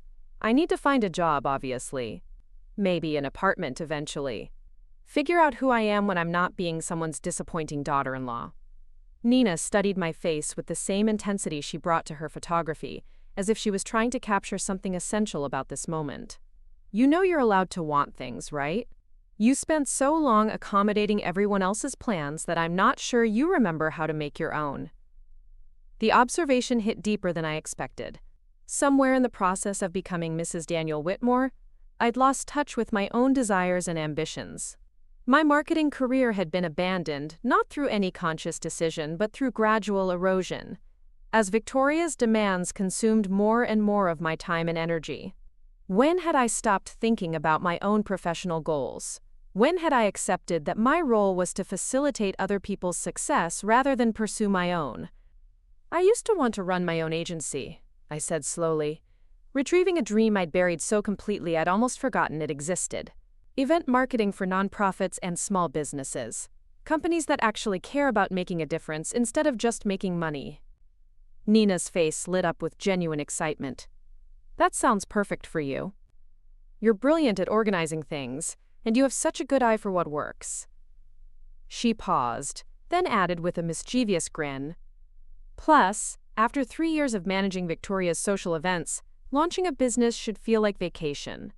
"I need to find a job, obviously. Maybe an apartment eventually. Figure out who I am when I'm not being someone's disappointing daughter-in-law." Nina studied my face with the same intensity she brought to her photography, as if she was trying to capture something essential about this moment. You know you're allowed to want things, right? You spent so long accommodating everyone else's plans that I'm not sure you remember how to make your own. The observation hit deeper than I expected. Somewhere in the process of becoming Mrs. Daniel Whitmore, I'd lost touch with my own desires and ambitions. My marketing career had been abandoned, not through any conscious decision, but through gradual erosion, as Victoria's demands consumed more and more of my time and energy. When had I stopped thinking about my own professional goals? When had I accepted that my role was to facilitate other people's success rather than pursue my own? I used to want to run my own agency, I said slowly, retrieving a dream I'd buried so completely I'd almost forgotten it existed. Event marketing for nonprofits and small businesses. Companies that actually care about making a difference instead of just making money. Nina's face lit up with genuine excitement. That sounds perfect for you. You're brilliant at organizing things, and you have such a good eye for what works. She paused, then added with a mischievous grin. Plus, after 3 years of managing Victoria's social events, launching a business should feel like vacation.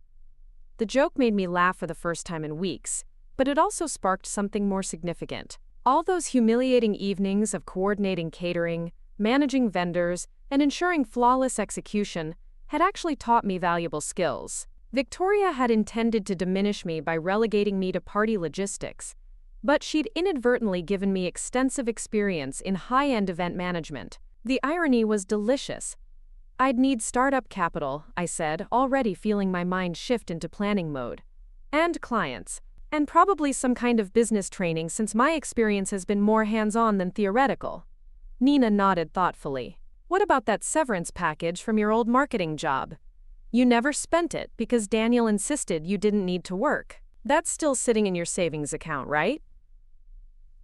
The joke made me laugh for the first time in weeks, but it also sparked something more significant. All those humiliating evenings of coordinating catering, managing vendors, and ensuring flawless execution had actually taught me valuable skills. Victoria had intended to diminish me by relegating me to party logistics, but she'd inadvertently given me extensive experience in high-end event management. The irony was delicious. I'd need startup capital, I said, already feeling my mind shift into planning mode. And clients. And probably some kind of business training since my experience has been more hands-on than theoretical. Nina nodded thoughtfully. What about that severance package from your old marketing job? You never spent it because Daniel insisted you didn't need to work. That's still sitting in your savings account, right?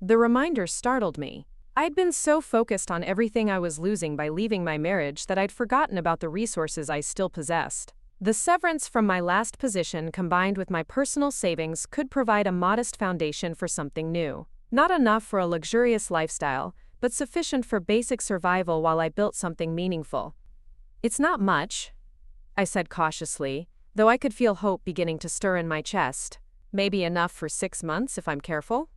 The reminder startled me. I'd been so focused on everything I was losing by leaving my marriage that I'd forgotten about the resources I still possessed. The severance from my last position combined with my personal savings could provide a modest foundation for something new. Not enough for a luxurious lifestyle, but sufficient for basic survival while I built something meaningful. It's not much, I said cautiously, though I could feel hope beginning to stir in my chest. Maybe enough for 6 months if I'm careful.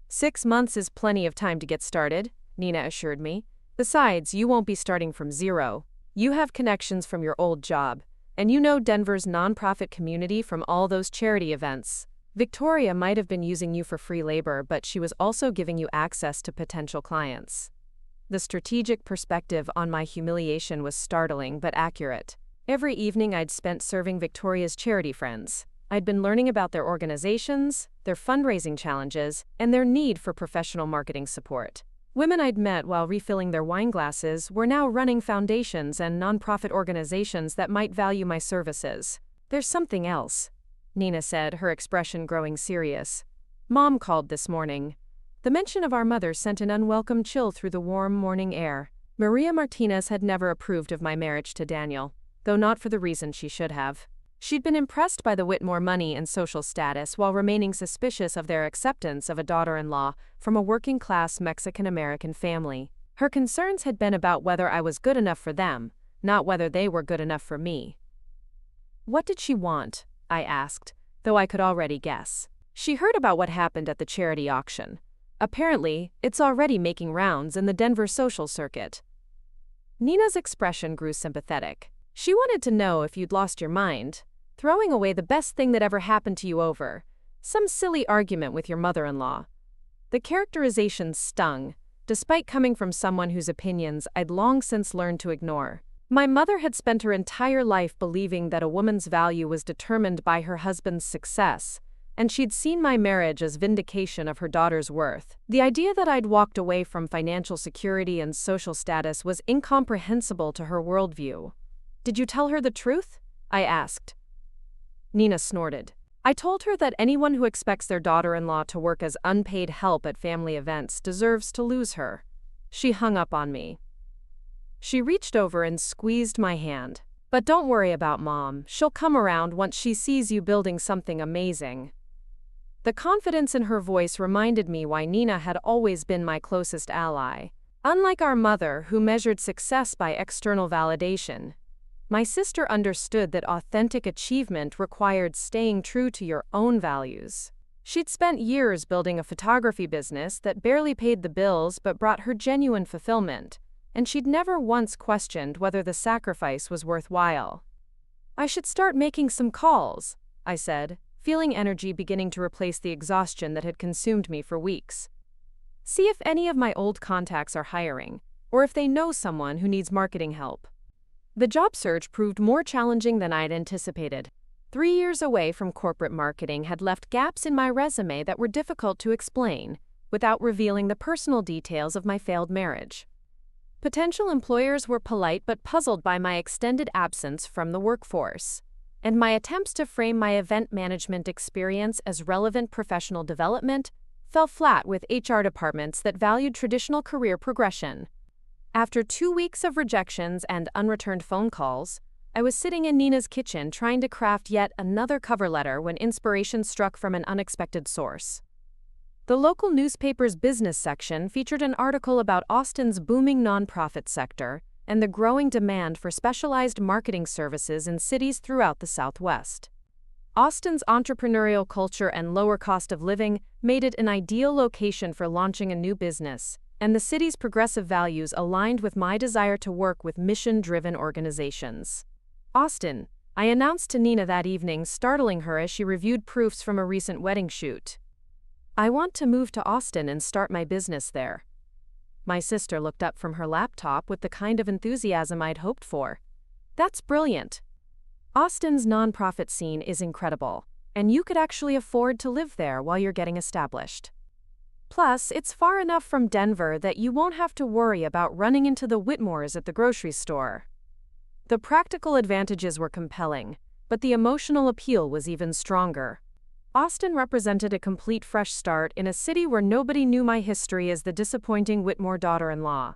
6 months is plenty of time to get started, Nina assured me. Besides, you won't be starting from zero. You have connections from your old job, and you know Denver's nonprofit community from all those charity events. Victoria might have been using you for free labor, but she was also giving you access to potential clients. The strategic perspective on my humiliation was startling but accurate. Every evening I'd spent serving Victoria's charity friends. I'd been learning about their organizations, their fundraising challenges, and their need for professional marketing support. Women I'd met while refilling their wine glasses were now running foundations and nonprofit organizations that might value my services. There's something else, Nina said, her expression growing serious. Mom called this morning. The mention of our mother sent an unwelcome chill through the warm morning air. Maria Martinez had never approved of my marriage to Daniel, though not for the reason she should have. She'd been impressed by the Whitmore money and social status while remaining suspicious of their acceptance of a daughter-in-law from a working-class Mexican-American family. Her concerns had been about whether I was good enough for them, not whether they were good enough for me. What did she want? I asked, though I could already guess. She heard about what happened at the charity auction. Apparently, it's already making rounds in the Denver social circuit. Nina's expression grew sympathetic. She wanted to know if you'd lost your mind, throwing away the best thing that ever happened to you over some silly argument with your mother-in-law. The characterization stung, despite coming from someone whose opinions I'd long since learned to ignore. My mother had spent her entire life believing that a woman's value was determined by her husband's success, and she'd seen my marriage as vindication of her daughter's worth. The idea that I'd walked away from financial security and social status was incomprehensible to her worldview. Did you tell her the truth? I asked. Nina snorted. I told her that anyone who expects their daughter-in-law to work as unpaid help at family events deserves to lose her. She hung up on me. She reached over and squeezed my hand. But don't worry about Mom. She'll come around once she sees you building something amazing. The confidence in her voice reminded me why Nina had always been my closest ally. Unlike our mother, who measured success by external validation, my sister understood that authentic achievement required staying true to your own values. She'd spent years building a photography business that barely paid the bills but brought her genuine fulfillment, and she'd never once questioned whether the sacrifice was worthwhile. "I should start making some calls," I said, feeling energy beginning to replace the exhaustion that had consumed me for weeks. "See if any of my old contacts are hiring, or if they know someone who needs marketing help." The job search proved more challenging than I'd anticipated. 3 years away from corporate marketing had left gaps in my resume that were difficult to explain without revealing the personal details of my failed marriage. Potential employers were polite but puzzled by my extended absence from the workforce, and my attempts to frame my event management experience as relevant professional development fell flat with HR departments that valued traditional career progression. After 2 weeks of rejections and unreturned phone calls, I was sitting in Nina's kitchen trying to craft yet another cover letter when inspiration struck from an unexpected source. The local newspaper's business section featured an article about Austin's booming nonprofit sector and the growing demand for specialized marketing services in cities throughout the Southwest. Austin's entrepreneurial culture and lower cost of living made it an ideal location for launching a new business, and the city's progressive values aligned with my desire to work with mission-driven organizations. "Austin," I announced to Nina that evening, startling her as she reviewed proofs from a recent wedding shoot. "I want to move to Austin and start my business there." My sister looked up from her laptop with the kind of enthusiasm I'd hoped for. "That's brilliant. Austin's nonprofit scene is incredible, and you could actually afford to live there while you're getting established. Plus, it's far enough from Denver that you won't have to worry about running into the Whitmores at the grocery store." The practical advantages were compelling, but the emotional appeal was even stronger. Austin represented a complete fresh start in a city where nobody knew my history as the disappointing Whitmore daughter-in-law.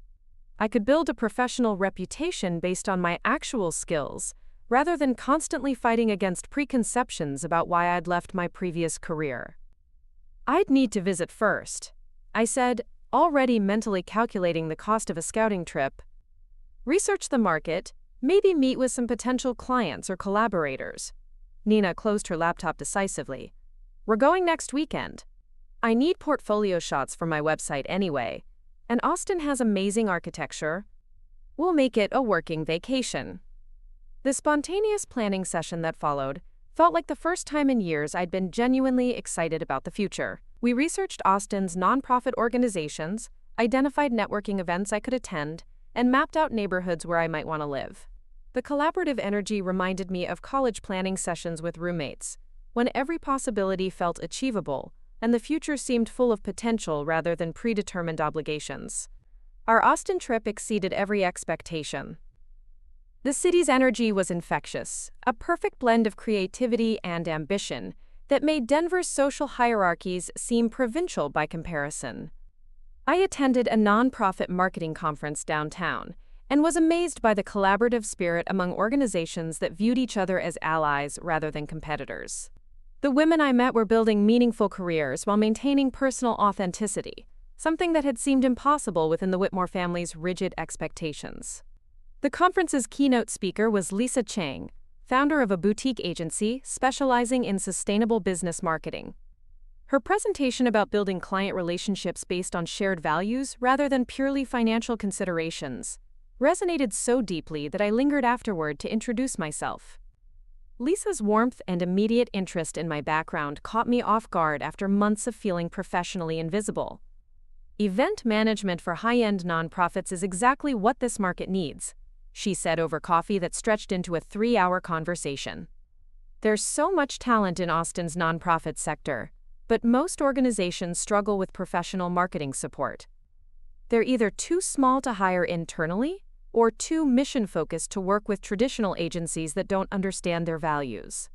I could build a professional reputation based on my actual skills, rather than constantly fighting against preconceptions about why I'd left my previous career. "I'd need to visit first," I said, already mentally calculating the cost of a scouting trip. "Research the market, maybe meet with some potential clients or collaborators." Nina closed her laptop decisively. "We're going next weekend. I need portfolio shots for my website anyway, and Austin has amazing architecture. We'll make it a working vacation." The spontaneous planning session that followed felt like the first time in years I'd been genuinely excited about the future. We researched Austin's nonprofit organizations, identified networking events I could attend, and mapped out neighborhoods where I might want to live. The collaborative energy reminded me of college planning sessions with roommates, when every possibility felt achievable, and the future seemed full of potential rather than predetermined obligations. Our Austin trip exceeded every expectation. The city's energy was infectious, a perfect blend of creativity and ambition that made Denver's social hierarchies seem provincial by comparison. I attended a nonprofit marketing conference downtown and was amazed by the collaborative spirit among organizations that viewed each other as allies rather than competitors. The women I met were building meaningful careers while maintaining personal authenticity, something that had seemed impossible within the Whitmore family's rigid expectations. The conference's keynote speaker was Lisa Chang, founder of a boutique agency specializing in sustainable business marketing. Her presentation about building client relationships based on shared values rather than purely financial considerations resonated so deeply that I lingered afterward to introduce myself. Lisa's warmth and immediate interest in my background caught me off guard after months of feeling professionally invisible. "Event management for high-end nonprofits is exactly what this market needs," she said over coffee that stretched into a 3-hour conversation. "There's so much talent in Austin's nonprofit sector, but most organizations struggle with professional marketing support. They're either too small to hire internally or too mission-focused to work with traditional agencies that don't understand their values."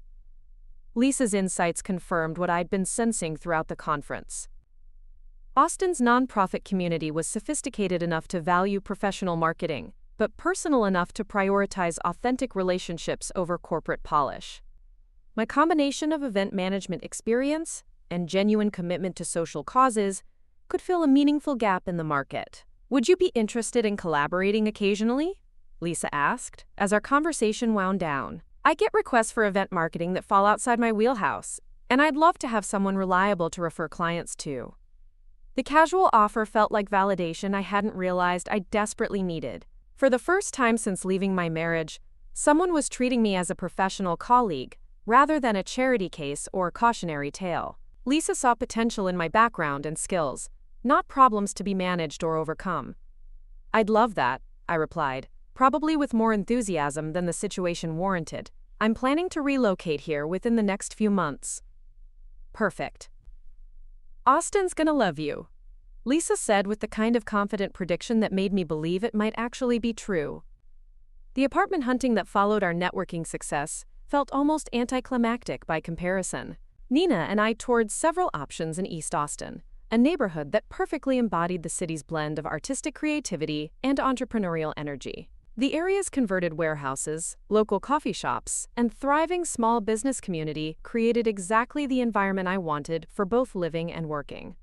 Lisa's insights confirmed what I'd been sensing throughout the conference. Austin's nonprofit community was sophisticated enough to value professional marketing, but personal enough to prioritize authentic relationships over corporate polish. My combination of event management experience and genuine commitment to social causes could fill a meaningful gap in the market. Would you be interested in collaborating occasionally? Lisa asked, as our conversation wound down. I get requests for event marketing that fall outside my wheelhouse, and I'd love to have someone reliable to refer clients to. The casual offer felt like validation I hadn't realized I desperately needed. For the first time since leaving my marriage, someone was treating me as a professional colleague, rather than a charity case or cautionary tale. Lisa saw potential in my background and skills, not problems to be managed or overcome. I'd love that, I replied, probably with more enthusiasm than the situation warranted. I'm planning to relocate here within the next few months. Perfect. Austin's gonna love you, Lisa said with the kind of confident prediction that made me believe it might actually be true. The apartment hunting that followed our networking success felt almost anticlimactic by comparison. Nina and I toured several options in East Austin, a neighborhood that perfectly embodied the city's blend of artistic creativity and entrepreneurial energy. The area's converted warehouses, local coffee shops, and thriving small business community created exactly the environment I wanted for both living and working.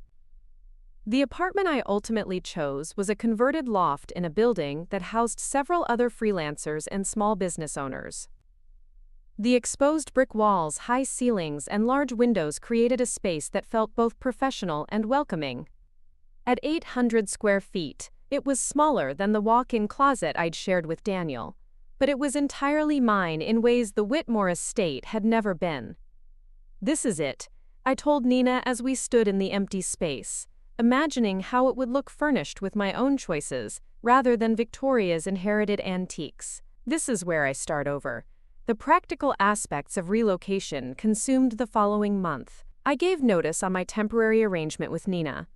The apartment I ultimately chose was a converted loft in a building that housed several other freelancers and small business owners. The exposed brick walls, high ceilings, and large windows created a space that felt both professional and welcoming. At 800 square feet, it was smaller than the walk-in closet I'd shared with Daniel, but it was entirely mine in ways the Whitmore estate had never been. This is it, I told Nina as we stood in the empty space, imagining how it would look furnished with my own choices rather than Victoria's inherited antiques. This is where I start over. The practical aspects of relocation consumed the following month. I gave notice on my temporary arrangement with Nina,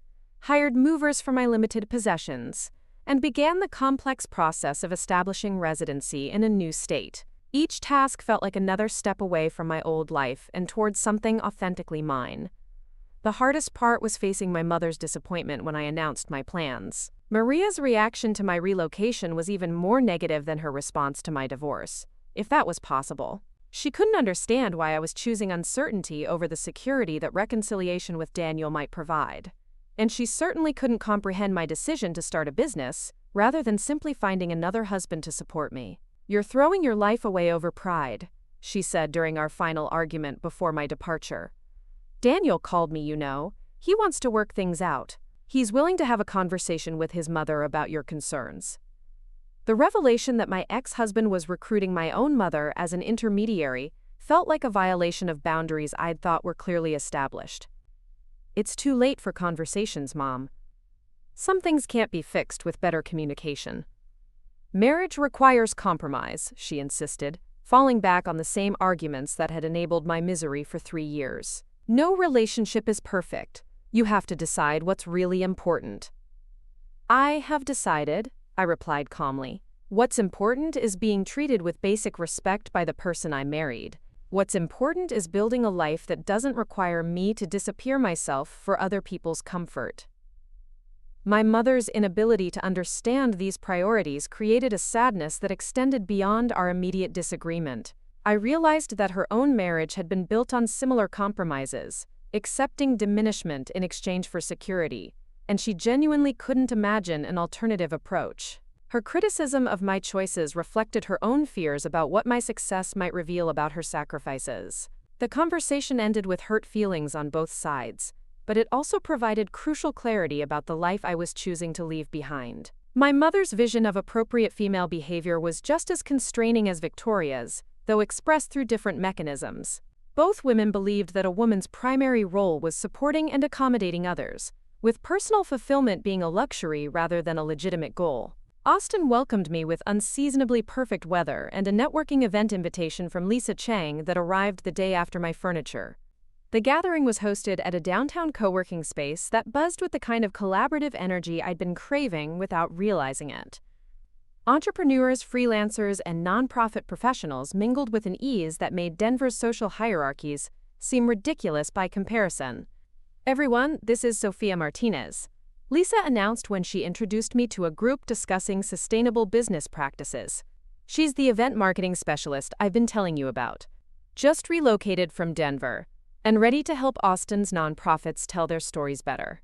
hired movers for my limited possessions, and began the complex process of establishing residency in a new state. Each task felt like another step away from my old life and towards something authentically mine. The hardest part was facing my mother's disappointment when I announced my plans. Maria's reaction to my relocation was even more negative than her response to my divorce, if that was possible. She couldn't understand why I was choosing uncertainty over the security that reconciliation with Daniel might provide. And she certainly couldn't comprehend my decision to start a business, rather than simply finding another husband to support me. You're throwing your life away over pride, she said during our final argument before my departure. Daniel called me, you know. He wants to work things out. He's willing to have a conversation with his mother about your concerns. The revelation that my ex-husband was recruiting my own mother as an intermediary felt like a violation of boundaries I'd thought were clearly established. It's too late for conversations, Mom. Some things can't be fixed with better communication. Marriage requires compromise, she insisted, falling back on the same arguments that had enabled my misery for 3 years. No relationship is perfect. You have to decide what's really important. I have decided, I replied calmly. What's important is being treated with basic respect by the person I married. What's important is building a life that doesn't require me to disappear myself for other people's comfort. My mother's inability to understand these priorities created a sadness that extended beyond our immediate disagreement. I realized that her own marriage had been built on similar compromises, accepting diminishment in exchange for security, and she genuinely couldn't imagine an alternative approach. Her criticism of my choices reflected her own fears about what my success might reveal about her sacrifices. The conversation ended with hurt feelings on both sides, but it also provided crucial clarity about the life I was choosing to leave behind. My mother's vision of appropriate female behavior was just as constraining as Victoria's, though expressed through different mechanisms. Both women believed that a woman's primary role was supporting and accommodating others, with personal fulfillment being a luxury rather than a legitimate goal. Austin welcomed me with unseasonably perfect weather and a networking event invitation from Lisa Chang that arrived the day after my furniture. The gathering was hosted at a downtown co-working space that buzzed with the kind of collaborative energy I'd been craving without realizing it. Entrepreneurs, freelancers, and nonprofit professionals mingled with an ease that made Denver's social hierarchies seem ridiculous by comparison. Everyone, this is Sophia Martinez, Lisa announced when she introduced me to a group discussing sustainable business practices. She's the event marketing specialist I've been telling you about. Just relocated from Denver, and ready to help Austin's nonprofits tell their stories better.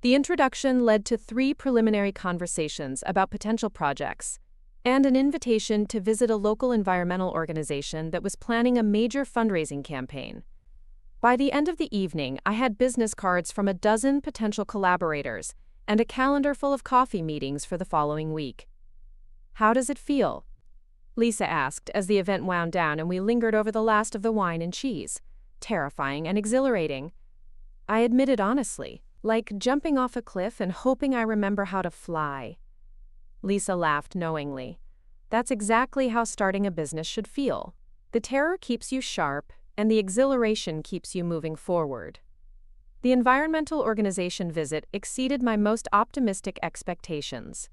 The introduction led to 3 preliminary conversations about potential projects and an invitation to visit a local environmental organization that was planning a major fundraising campaign. By the end of the evening, I had business cards from a dozen potential collaborators and a calendar full of coffee meetings for the following week. "How does it feel?" Lisa asked as the event wound down and we lingered over the last of the wine and cheese. "Terrifying and exhilarating," I admitted honestly, "like jumping off a cliff and hoping I remember how to fly." Lisa laughed knowingly. "That's exactly how starting a business should feel. The terror keeps you sharp, and the exhilaration keeps you moving forward." The environmental organization visit exceeded my most optimistic expectations.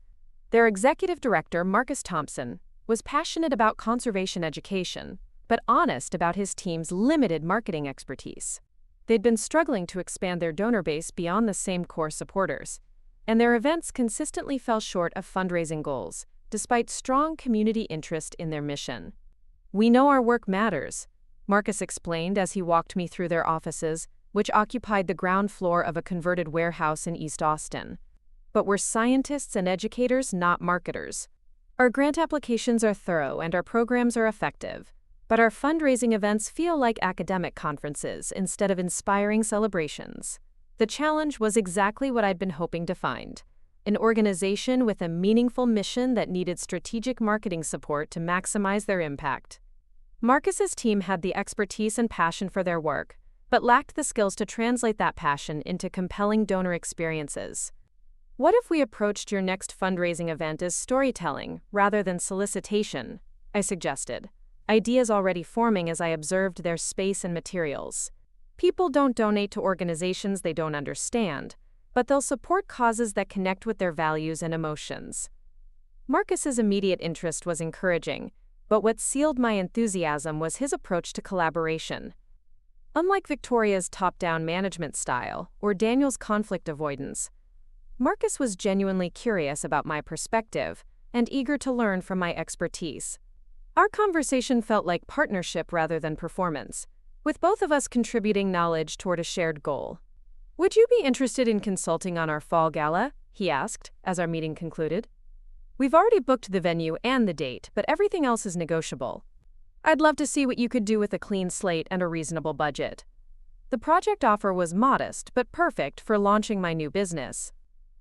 Their executive director, Marcus Thompson, was passionate about conservation education, but honest about his team's limited marketing expertise. They'd been struggling to expand their donor base beyond the same core supporters, and their events consistently fell short of fundraising goals, despite strong community interest in their mission. "We know our work matters," Marcus explained as he walked me through their offices, which occupied the ground floor of a converted warehouse in East Austin. "But we're scientists and educators, not marketers. Our grant applications are thorough and our programs are effective, but our fundraising events feel like academic conferences instead of inspiring celebrations." The challenge was exactly what I'd been hoping to find: an organization with a meaningful mission that needed strategic marketing support to maximize their impact. Marcus's team had the expertise and passion for their work, but lacked the skills to translate that passion into compelling donor experiences. "What if we approached your next fundraising event as storytelling rather than solicitation?" I suggested, ideas already forming as I observed their space and materials. "People don't donate to organizations they don't understand, but they'll support causes that connect with their values and emotions." Marcus's immediate interest was encouraging, but what sealed my enthusiasm was his approach to collaboration. Unlike Victoria's top-down management style or Daniel's conflict avoidance, Marcus was genuinely curious about my perspective and eager to learn from my expertise. Our conversation felt like partnership rather than performance, with both of us contributing knowledge toward a shared goal. "Would you be interested in consulting on our fall gala?" he asked as our meeting concluded. "We've already booked the venue and the date, but everything else is negotiable. I'd love to see what you could do with a clean slate and a reasonable budget." The project offer was modest but perfect for launching my new business.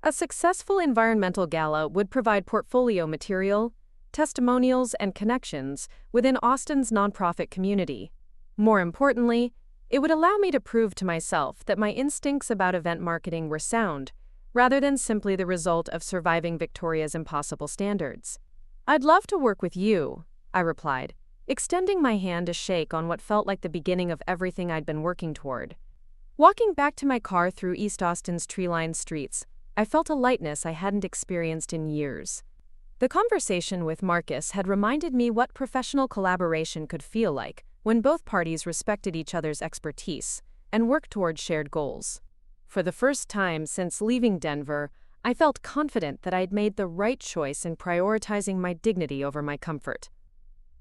A successful environmental gala would provide portfolio material, testimonials, and connections within Austin's nonprofit community. More importantly, it would allow me to prove to myself that my instincts about event marketing were sound, rather than simply the result of surviving Victoria's impossible standards. "I'd love to work with you," I replied, extending my hand to shake on what felt like the beginning of everything I'd been working toward. Walking back to my car through East Austin's tree-lined streets, I felt a lightness I hadn't experienced in years. The conversation with Marcus had reminded me what professional collaboration could feel like when both parties respected each other's expertise and worked toward shared goals. For the first time since leaving Denver, I felt confident that I had made the right choice in prioritizing my dignity over my comfort.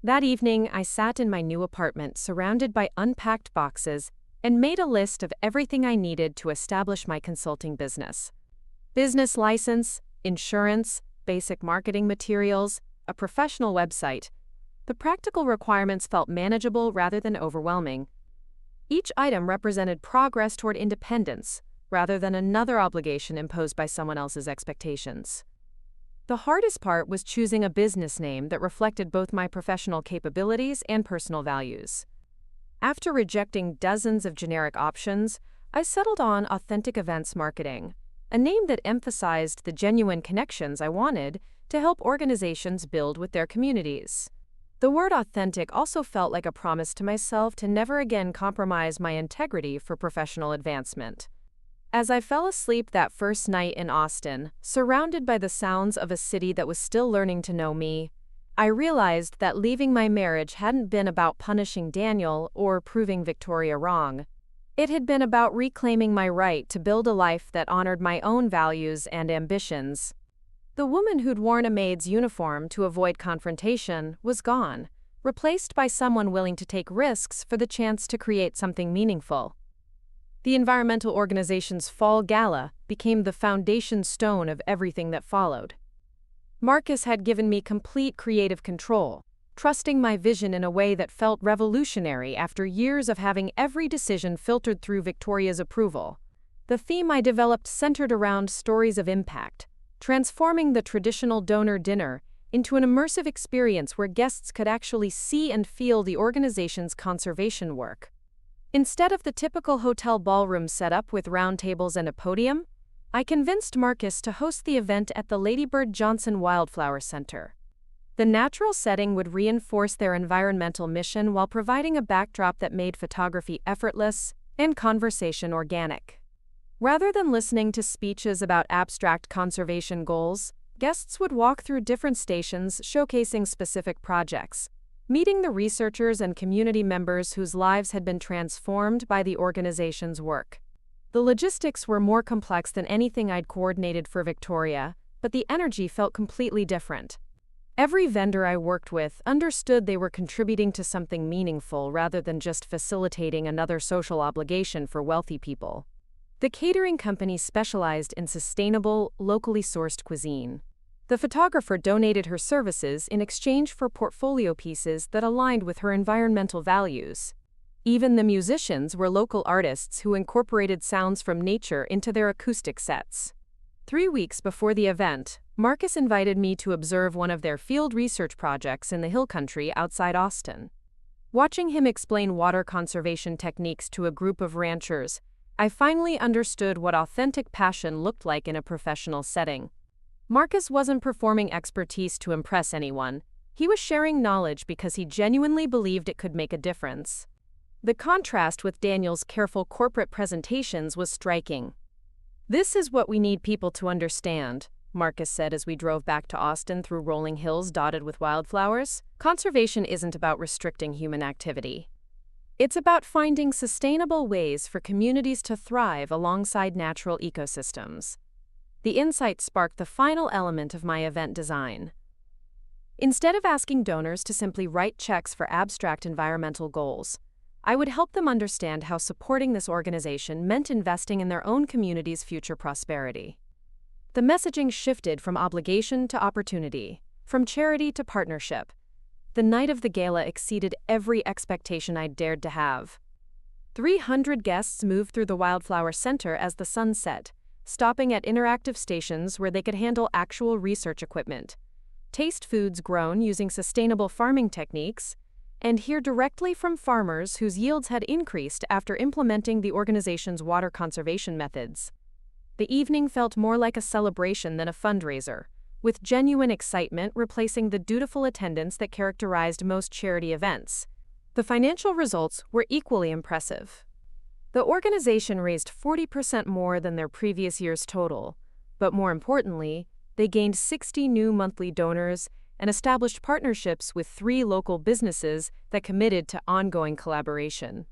That evening, I sat in my new apartment surrounded by unpacked boxes and made a list of everything I needed to establish my consulting business. Business license, insurance, basic marketing materials, a professional website. The practical requirements felt manageable rather than overwhelming. Each item represented progress toward independence, rather than another obligation imposed by someone else's expectations. The hardest part was choosing a business name that reflected both my professional capabilities and personal values. After rejecting dozens of generic options, I settled on Authentic Events Marketing, a name that emphasized the genuine connections I wanted to help organizations build with their communities. The word authentic also felt like a promise to myself to never again compromise my integrity for professional advancement. As I fell asleep that first night in Austin, surrounded by the sounds of a city that was still learning to know me, I realized that leaving my marriage hadn't been about punishing Daniel or proving Victoria wrong. It had been about reclaiming my right to build a life that honored my own values and ambitions. The woman who'd worn a maid's uniform to avoid confrontation was gone, replaced by someone willing to take risks for the chance to create something meaningful. The environmental organization's fall gala became the foundation stone of everything that followed. Marcus had given me complete creative control, trusting my vision in a way that felt revolutionary after years of having every decision filtered through Victoria's approval. The theme I developed centered around stories of impact, transforming the traditional donor dinner into an immersive experience where guests could actually see and feel the organization's conservation work. Instead of the typical hotel ballroom setup with round tables and a podium, I convinced Marcus to host the event at the Lady Bird Johnson Wildflower Center. The natural setting would reinforce their environmental mission while providing a backdrop that made photography effortless and conversation organic. Rather than listening to speeches about abstract conservation goals, guests would walk through different stations showcasing specific projects, meeting the researchers and community members whose lives had been transformed by the organization's work. The logistics were more complex than anything I'd coordinated for Victoria, but the energy felt completely different. Every vendor I worked with understood they were contributing to something meaningful rather than just facilitating another social obligation for wealthy people. The catering company specialized in sustainable, locally sourced cuisine. The photographer donated her services in exchange for portfolio pieces that aligned with her environmental values. Even the musicians were local artists who incorporated sounds from nature into their acoustic sets. 3 weeks before the event, Marcus invited me to observe one of their field research projects in the hill country outside Austin. Watching him explain water conservation techniques to a group of ranchers, I finally understood what authentic passion looked like in a professional setting. Marcus wasn't performing expertise to impress anyone. He was sharing knowledge because he genuinely believed it could make a difference. The contrast with Daniel's careful corporate presentations was striking. "This is what we need people to understand," Marcus said as we drove back to Austin through rolling hills dotted with wildflowers. "Conservation isn't about restricting human activity. It's about finding sustainable ways for communities to thrive alongside natural ecosystems." The insight sparked the final element of my event design. Instead of asking donors to simply write checks for abstract environmental goals, I would help them understand how supporting this organization meant investing in their own community's future prosperity. The messaging shifted from obligation to opportunity, from charity to partnership. The night of the gala exceeded every expectation I'd dared to have. 300 guests moved through the Wildflower Center as the sun set, stopping at interactive stations where they could handle actual research equipment, taste foods grown using sustainable farming techniques, and hear directly from farmers whose yields had increased after implementing the organization's water conservation methods. The evening felt more like a celebration than a fundraiser, with genuine excitement replacing the dutiful attendance that characterized most charity events. The financial results were equally impressive. The organization raised 40% more than their previous year's total, but more importantly, they gained 60 new monthly donors and established partnerships with 3 local businesses that committed to ongoing collaboration.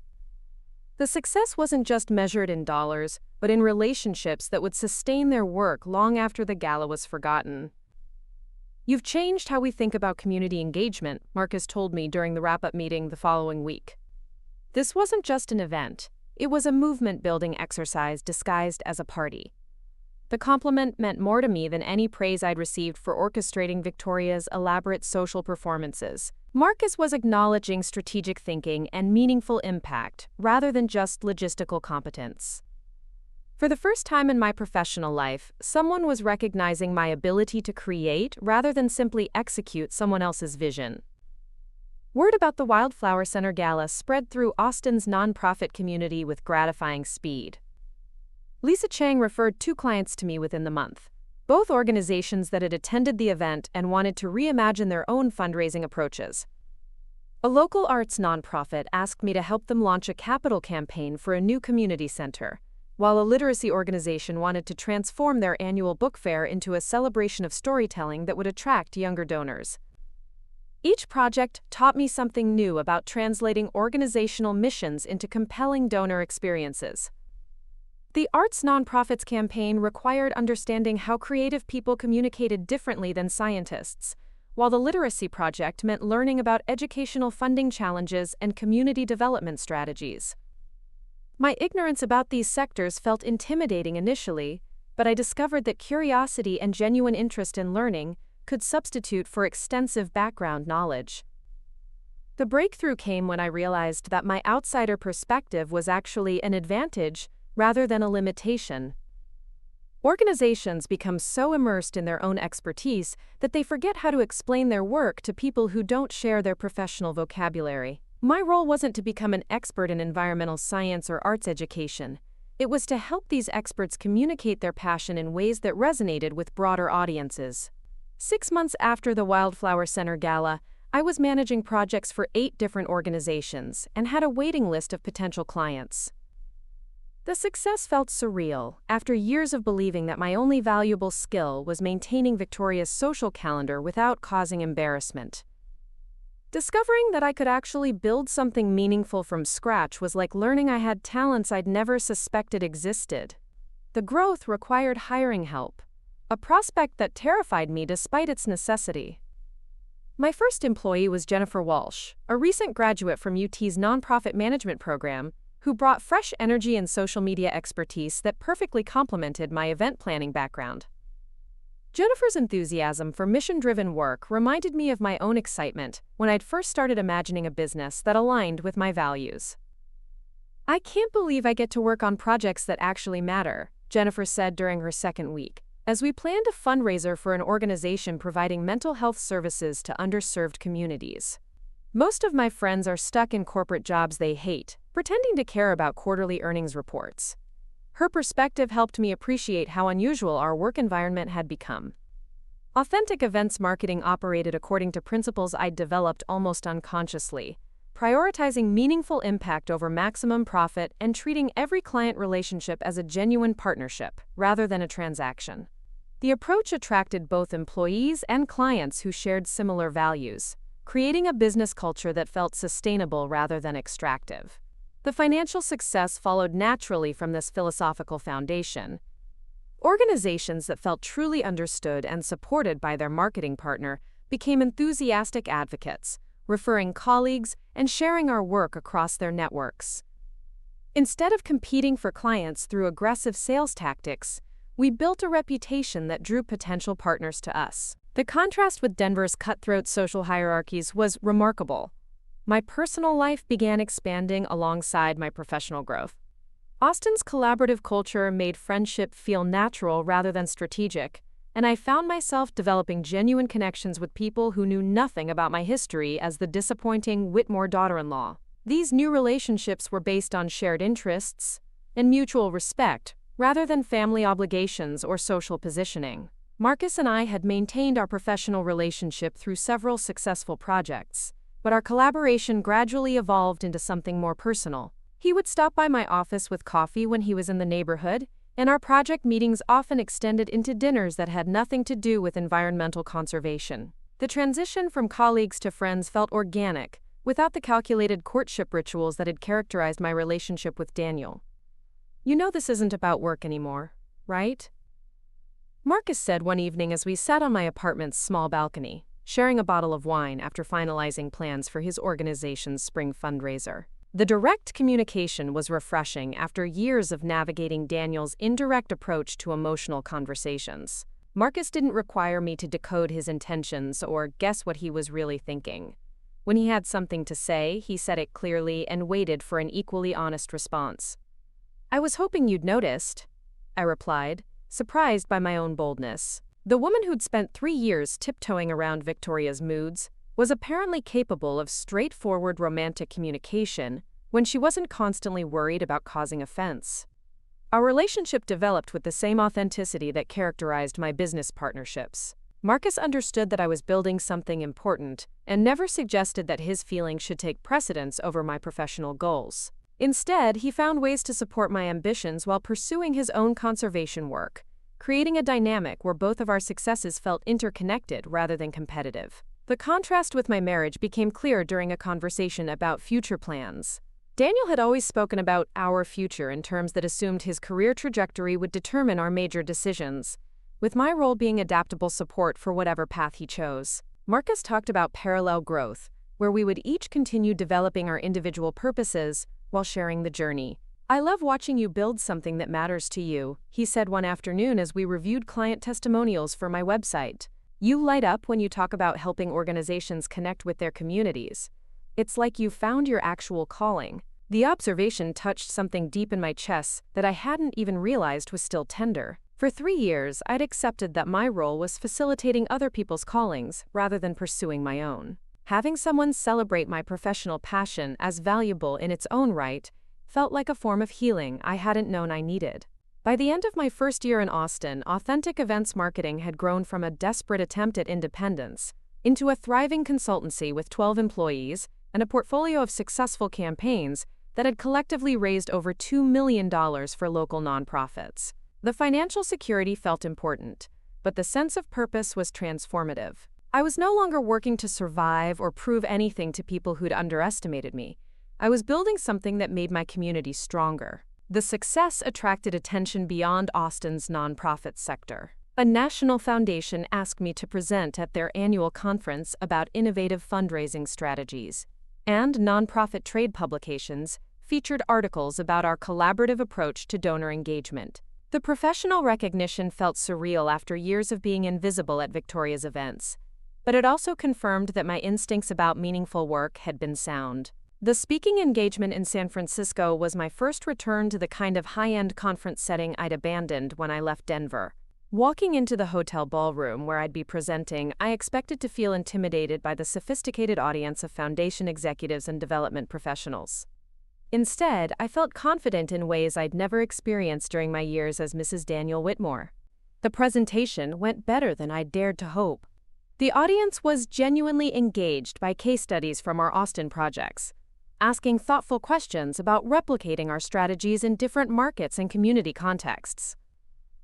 The success wasn't just measured in dollars, but in relationships that would sustain their work long after the gala was forgotten. "You've changed how we think about community engagement," Marcus told me during the wrap-up meeting the following week. This wasn't just an event. It was a movement-building exercise disguised as a party. The compliment meant more to me than any praise I'd received for orchestrating Victoria's elaborate social performances. Marcus was acknowledging strategic thinking and meaningful impact, rather than just logistical competence. For the first time in my professional life, someone was recognizing my ability to create rather than simply execute someone else's vision. Word about the Wildflower Center Gala spread through Austin's nonprofit community with gratifying speed. Lisa Chang referred 2 clients to me within the month, both organizations that had attended the event and wanted to reimagine their own fundraising approaches. A local arts nonprofit asked me to help them launch a capital campaign for a new community center, while a literacy organization wanted to transform their annual book fair into a celebration of storytelling that would attract younger donors. Each project taught me something new about translating organizational missions into compelling donor experiences. The arts nonprofit's campaign required understanding how creative people communicated differently than scientists, while the literacy project meant learning about educational funding challenges and community development strategies. My ignorance about these sectors felt intimidating initially, but I discovered that curiosity and genuine interest in learning could substitute for extensive background knowledge. The breakthrough came when I realized that my outsider perspective was actually an advantage rather than a limitation. Organizations become so immersed in their own expertise that they forget how to explain their work to people who don't share their professional vocabulary. My role wasn't to become an expert in environmental science or arts education. It was to help these experts communicate their passion in ways that resonated with broader audiences. 6 months after the Wildflower Center Gala, I was managing projects for 8 different organizations and had a waiting list of potential clients. The success felt surreal after years of believing that my only valuable skill was maintaining Victoria's social calendar without causing embarrassment. Discovering that I could actually build something meaningful from scratch was like learning I had talents I'd never suspected existed. The growth required hiring help, a prospect that terrified me despite its necessity. My first employee was Jennifer Walsh, a recent graduate from UT's nonprofit management program, who brought fresh energy and social media expertise that perfectly complemented my event planning background. Jennifer's enthusiasm for mission-driven work reminded me of my own excitement when I'd first started imagining a business that aligned with my values. "I can't believe I get to work on projects that actually matter," Jennifer said during her second week, as we planned a fundraiser for an organization providing mental health services to underserved communities. "Most of my friends are stuck in corporate jobs they hate, pretending to care about quarterly earnings reports." Her perspective helped me appreciate how unusual our work environment had become. Authentic events marketing operated according to principles I'd developed almost unconsciously, prioritizing meaningful impact over maximum profit and treating every client relationship as a genuine partnership, rather than a transaction. The approach attracted both employees and clients who shared similar values, creating a business culture that felt sustainable rather than extractive. The financial success followed naturally from this philosophical foundation. Organizations that felt truly understood and supported by their marketing partner became enthusiastic advocates, referring colleagues and sharing our work across their networks. Instead of competing for clients through aggressive sales tactics, we built a reputation that drew potential partners to us. The contrast with Denver's cutthroat social hierarchies was remarkable. My personal life began expanding alongside my professional growth. Austin's collaborative culture made friendship feel natural rather than strategic, and I found myself developing genuine connections with people who knew nothing about my history as the disappointing Whitmore daughter-in-law. These new relationships were based on shared interests and mutual respect, rather than family obligations or social positioning. Marcus and I had maintained our professional relationship through several successful projects, but our collaboration gradually evolved into something more personal. He would stop by my office with coffee when he was in the neighborhood, and our project meetings often extended into dinners that had nothing to do with environmental conservation. The transition from colleagues to friends felt organic, without the calculated courtship rituals that had characterized my relationship with Daniel. "You know this isn't about work anymore, right?" Marcus said one evening as we sat on my apartment's small balcony, sharing a bottle of wine after finalizing plans for his organization's spring fundraiser. The direct communication was refreshing after years of navigating Daniel's indirect approach to emotional conversations. Marcus didn't require me to decode his intentions or guess what he was really thinking. When he had something to say, he said it clearly and waited for an equally honest response. "I was hoping you'd noticed," I replied, surprised by my own boldness. The woman who'd spent 3 years tiptoeing around Victoria's moods was apparently capable of straightforward romantic communication when she wasn't constantly worried about causing offense. Our relationship developed with the same authenticity that characterized my business partnerships. Marcus understood that I was building something important and never suggested that his feelings should take precedence over my professional goals. Instead, he found ways to support my ambitions while pursuing his own conservation work, creating a dynamic where both of our successes felt interconnected rather than competitive. The contrast with my marriage became clear during a conversation about future plans. Daniel had always spoken about our future in terms that assumed his career trajectory would determine our major decisions, with my role being adaptable support for whatever path he chose. Marcus talked about parallel growth, where we would each continue developing our individual purposes while sharing the journey. "I love watching you build something that matters to you," he said one afternoon as we reviewed client testimonials for my website. "You light up when you talk about helping organizations connect with their communities. It's like you found your actual calling." The observation touched something deep in my chest that I hadn't even realized was still tender. For 3 years, I'd accepted that my role was facilitating other people's callings rather than pursuing my own. Having someone celebrate my professional passion as valuable in its own right felt like a form of healing I hadn't known I needed. By the end of my first year in Austin, authentic events marketing had grown from a desperate attempt at independence into a thriving consultancy with 12 employees and a portfolio of successful campaigns that had collectively raised over $2 million for local nonprofits. The financial security felt important, but the sense of purpose was transformative. I was no longer working to survive or prove anything to people who'd underestimated me. I was building something that made my community stronger. The success attracted attention beyond Austin's nonprofit sector. A national foundation asked me to present at their annual conference about innovative fundraising strategies, and nonprofit trade publications featured articles about our collaborative approach to donor engagement. The professional recognition felt surreal after years of being invisible at Victoria's events, but it also confirmed that my instincts about meaningful work had been sound. The speaking engagement in San Francisco was my first return to the kind of high-end conference setting I'd abandoned when I left Denver. Walking into the hotel ballroom where I'd be presenting, I expected to feel intimidated by the sophisticated audience of foundation executives and development professionals. Instead, I felt confident in ways I'd never experienced during my years as Mrs. Daniel Whitmore. The presentation went better than I'd dared to hope. The audience was genuinely engaged by case studies from our Austin projects, asking thoughtful questions about replicating our strategies in different markets and community contexts.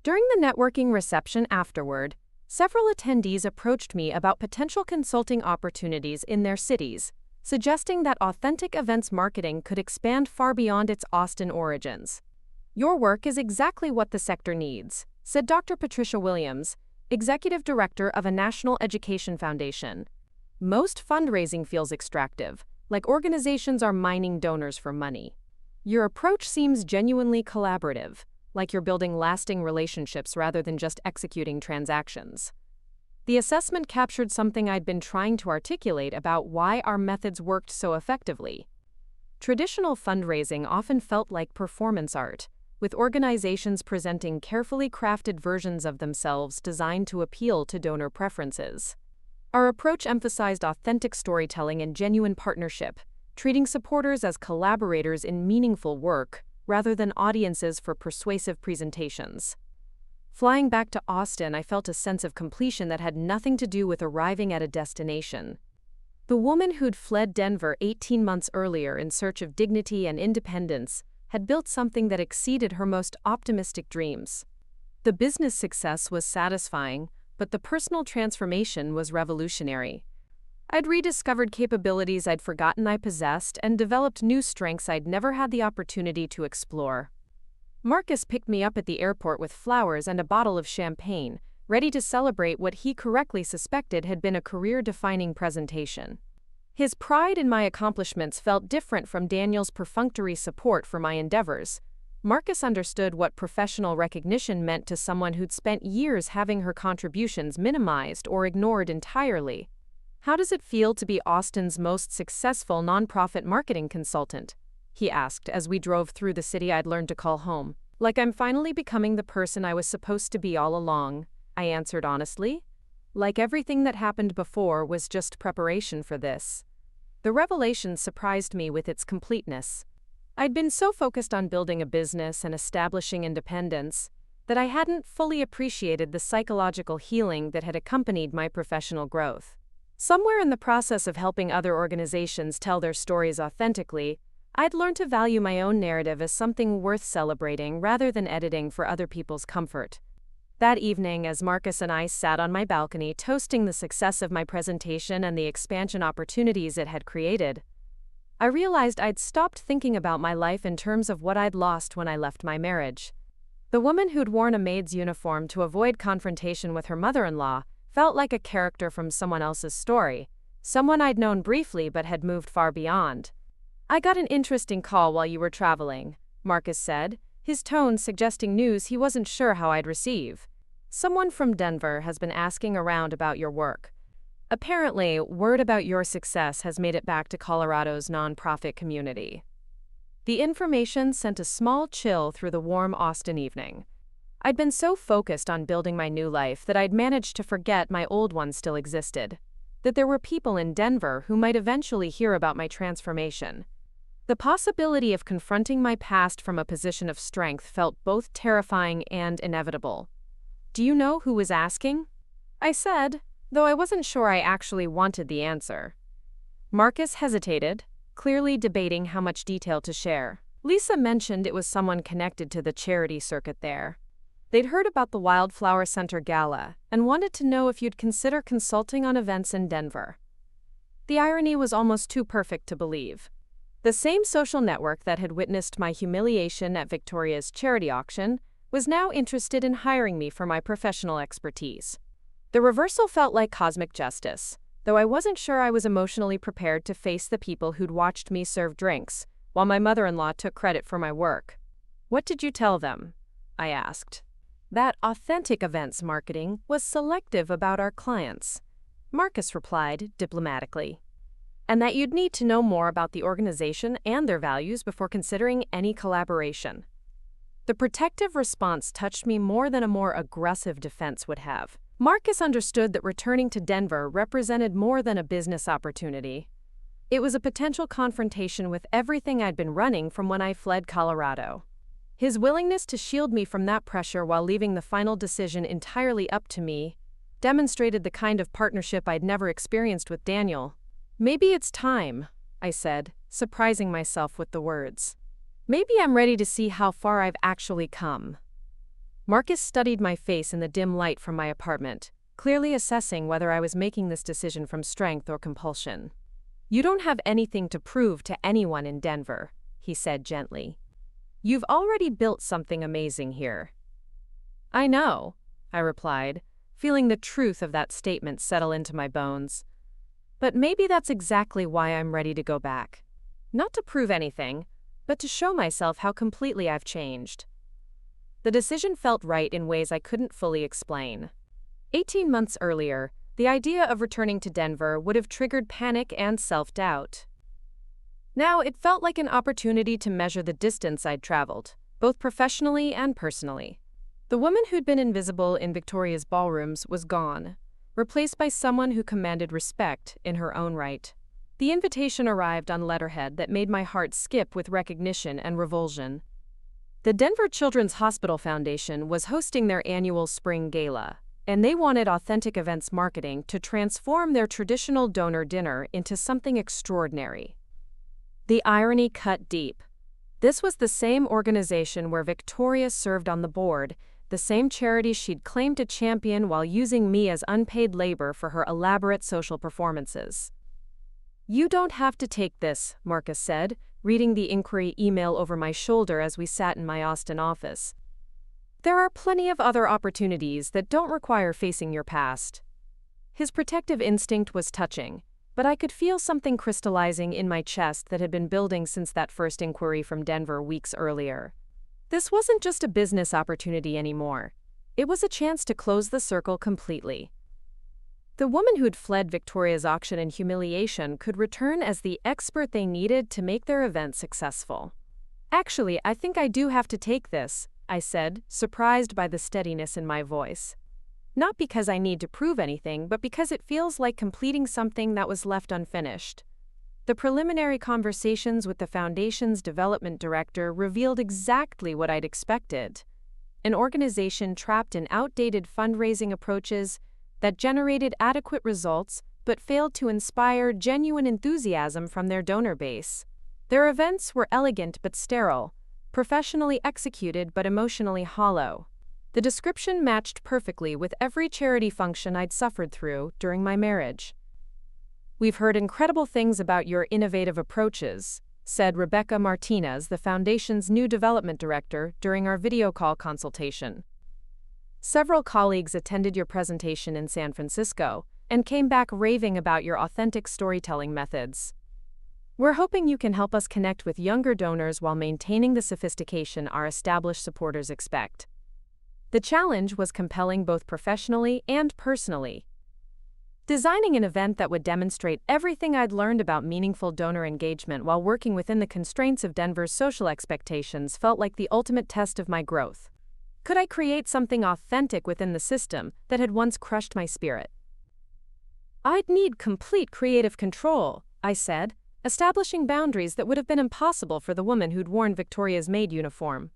During the networking reception afterward, several attendees approached me about potential consulting opportunities in their cities, suggesting that authentic events marketing could expand far beyond its Austin origins. "Your work is exactly what the sector needs," said Dr. Patricia Williams, Executive Director of a national education foundation. "Most fundraising feels extractive, like organizations are mining donors for money. Your approach seems genuinely collaborative, like you're building lasting relationships rather than just executing transactions." The assessment captured something I'd been trying to articulate about why our methods worked so effectively. Traditional fundraising often felt like performance art, with organizations presenting carefully crafted versions of themselves designed to appeal to donor preferences. Our approach emphasized authentic storytelling and genuine partnership, treating supporters as collaborators in meaningful work rather than audiences for persuasive presentations. Flying back to Austin, I felt a sense of completion that had nothing to do with arriving at a destination. The woman who'd fled Denver 18 months earlier in search of dignity and independence had built something that exceeded her most optimistic dreams. The business success was satisfying, but the personal transformation was revolutionary. I'd rediscovered capabilities I'd forgotten I possessed and developed new strengths I'd never had the opportunity to explore. Marcus picked me up at the airport with flowers and a bottle of champagne, ready to celebrate what he correctly suspected had been a career-defining presentation. His pride in my accomplishments felt different from Daniel's perfunctory support for my endeavors. Marcus understood what professional recognition meant to someone who'd spent years having her contributions minimized or ignored entirely. "How does it feel to be Austin's most successful nonprofit marketing consultant?" he asked as we drove through the city I'd learned to call home. "Like I'm finally becoming the person I was supposed to be all along," I answered honestly. Like everything that happened before was just preparation for this. The revelation surprised me with its completeness. I'd been so focused on building a business and establishing independence that I hadn't fully appreciated the psychological healing that had accompanied my professional growth. Somewhere in the process of helping other organizations tell their stories authentically, I'd learned to value my own narrative as something worth celebrating rather than editing for other people's comfort. That evening, as Marcus and I sat on my balcony toasting the success of my presentation and the expansion opportunities it had created, I realized I'd stopped thinking about my life in terms of what I'd lost when I left my marriage. The woman who'd worn a maid's uniform to avoid confrontation with her mother-in-law felt like a character from someone else's story, someone I'd known briefly but had moved far beyond. "I got an interesting call while you were traveling," Marcus said, his tone suggesting news he wasn't sure how I'd receive. Someone from Denver has been asking around about your work. Apparently, word about your success has made it back to Colorado's nonprofit community. The information sent a small chill through the warm Austin evening. I'd been so focused on building my new life that I'd managed to forget my old one still existed, that there were people in Denver who might eventually hear about my transformation. The possibility of confronting my past from a position of strength felt both terrifying and inevitable. "Do you know who was asking?" I said, though I wasn't sure I actually wanted the answer. Marcus hesitated, clearly debating how much detail to share. Lisa mentioned it was someone connected to the charity circuit there. They'd heard about the Wildflower Center Gala and wanted to know if you'd consider consulting on events in Denver. The irony was almost too perfect to believe. The same social network that had witnessed my humiliation at Victoria's charity auction was now interested in hiring me for my professional expertise. The reversal felt like cosmic justice, though I wasn't sure I was emotionally prepared to face the people who'd watched me serve drinks, while my mother-in-law took credit for my work. "What did you tell them?" I asked. "That authentic events marketing was selective about our clients," Marcus replied diplomatically, "and that you'd need to know more about the organization and their values before considering any collaboration." The protective response touched me more than a more aggressive defense would have. Marcus understood that returning to Denver represented more than a business opportunity. It was a potential confrontation with everything I'd been running from when I fled Colorado. His willingness to shield me from that pressure while leaving the final decision entirely up to me demonstrated the kind of partnership I'd never experienced with Daniel. "Maybe it's time," I said, surprising myself with the words. "Maybe I'm ready to see how far I've actually come." Marcus studied my face in the dim light from my apartment, clearly assessing whether I was making this decision from strength or compulsion. "You don't have anything to prove to anyone in Denver," he said gently. "You've already built something amazing here." "I know," I replied, feeling the truth of that statement settle into my bones. "But maybe that's exactly why I'm ready to go back. Not to prove anything, but to show myself how completely I've changed." The decision felt right in ways I couldn't fully explain. 18 months earlier, the idea of returning to Denver would have triggered panic and self-doubt. Now it felt like an opportunity to measure the distance I'd traveled, both professionally and personally. The woman who'd been invisible in Victoria's ballrooms was gone, replaced by someone who commanded respect in her own right. The invitation arrived on letterhead that made my heart skip with recognition and revulsion. The Denver Children's Hospital Foundation was hosting their annual spring gala, and they wanted authentic events marketing to transform their traditional donor dinner into something extraordinary. The irony cut deep. This was the same organization where Victoria served on the board, the same charity she'd claimed to champion while using me as unpaid labor for her elaborate social performances. "You don't have to take this," Marcus said, reading the inquiry email over my shoulder as we sat in my Austin office. "There are plenty of other opportunities that don't require facing your past." His protective instinct was touching, but I could feel something crystallizing in my chest that had been building since that first inquiry from Denver weeks earlier. This wasn't just a business opportunity anymore. It was a chance to close the circle completely. The woman who'd fled Victoria's auction in humiliation could return as the expert they needed to make their event successful. "Actually, I think I do have to take this," I said, surprised by the steadiness in my voice. "Not because I need to prove anything, but because it feels like completing something that was left unfinished." The preliminary conversations with the Foundation's development director revealed exactly what I'd expected: an organization trapped in outdated fundraising approaches that generated adequate results but failed to inspire genuine enthusiasm from their donor base. Their events were elegant but sterile, professionally executed but emotionally hollow. The description matched perfectly with every charity function I'd suffered through during my marriage. "We've heard incredible things about your innovative approaches," said Rebecca Martinez, the Foundation's new development director, during our video call consultation. "Several colleagues attended your presentation in San Francisco and came back raving about your authentic storytelling methods." We're hoping you can help us connect with younger donors while maintaining the sophistication our established supporters expect. The challenge was compelling both professionally and personally. Designing an event that would demonstrate everything I'd learned about meaningful donor engagement while working within the constraints of Denver's social expectations felt like the ultimate test of my growth. Could I create something authentic within the system that had once crushed my spirit? I'd need complete creative control, I said, establishing boundaries that would have been impossible for the woman who'd worn Victoria's Maid uniform.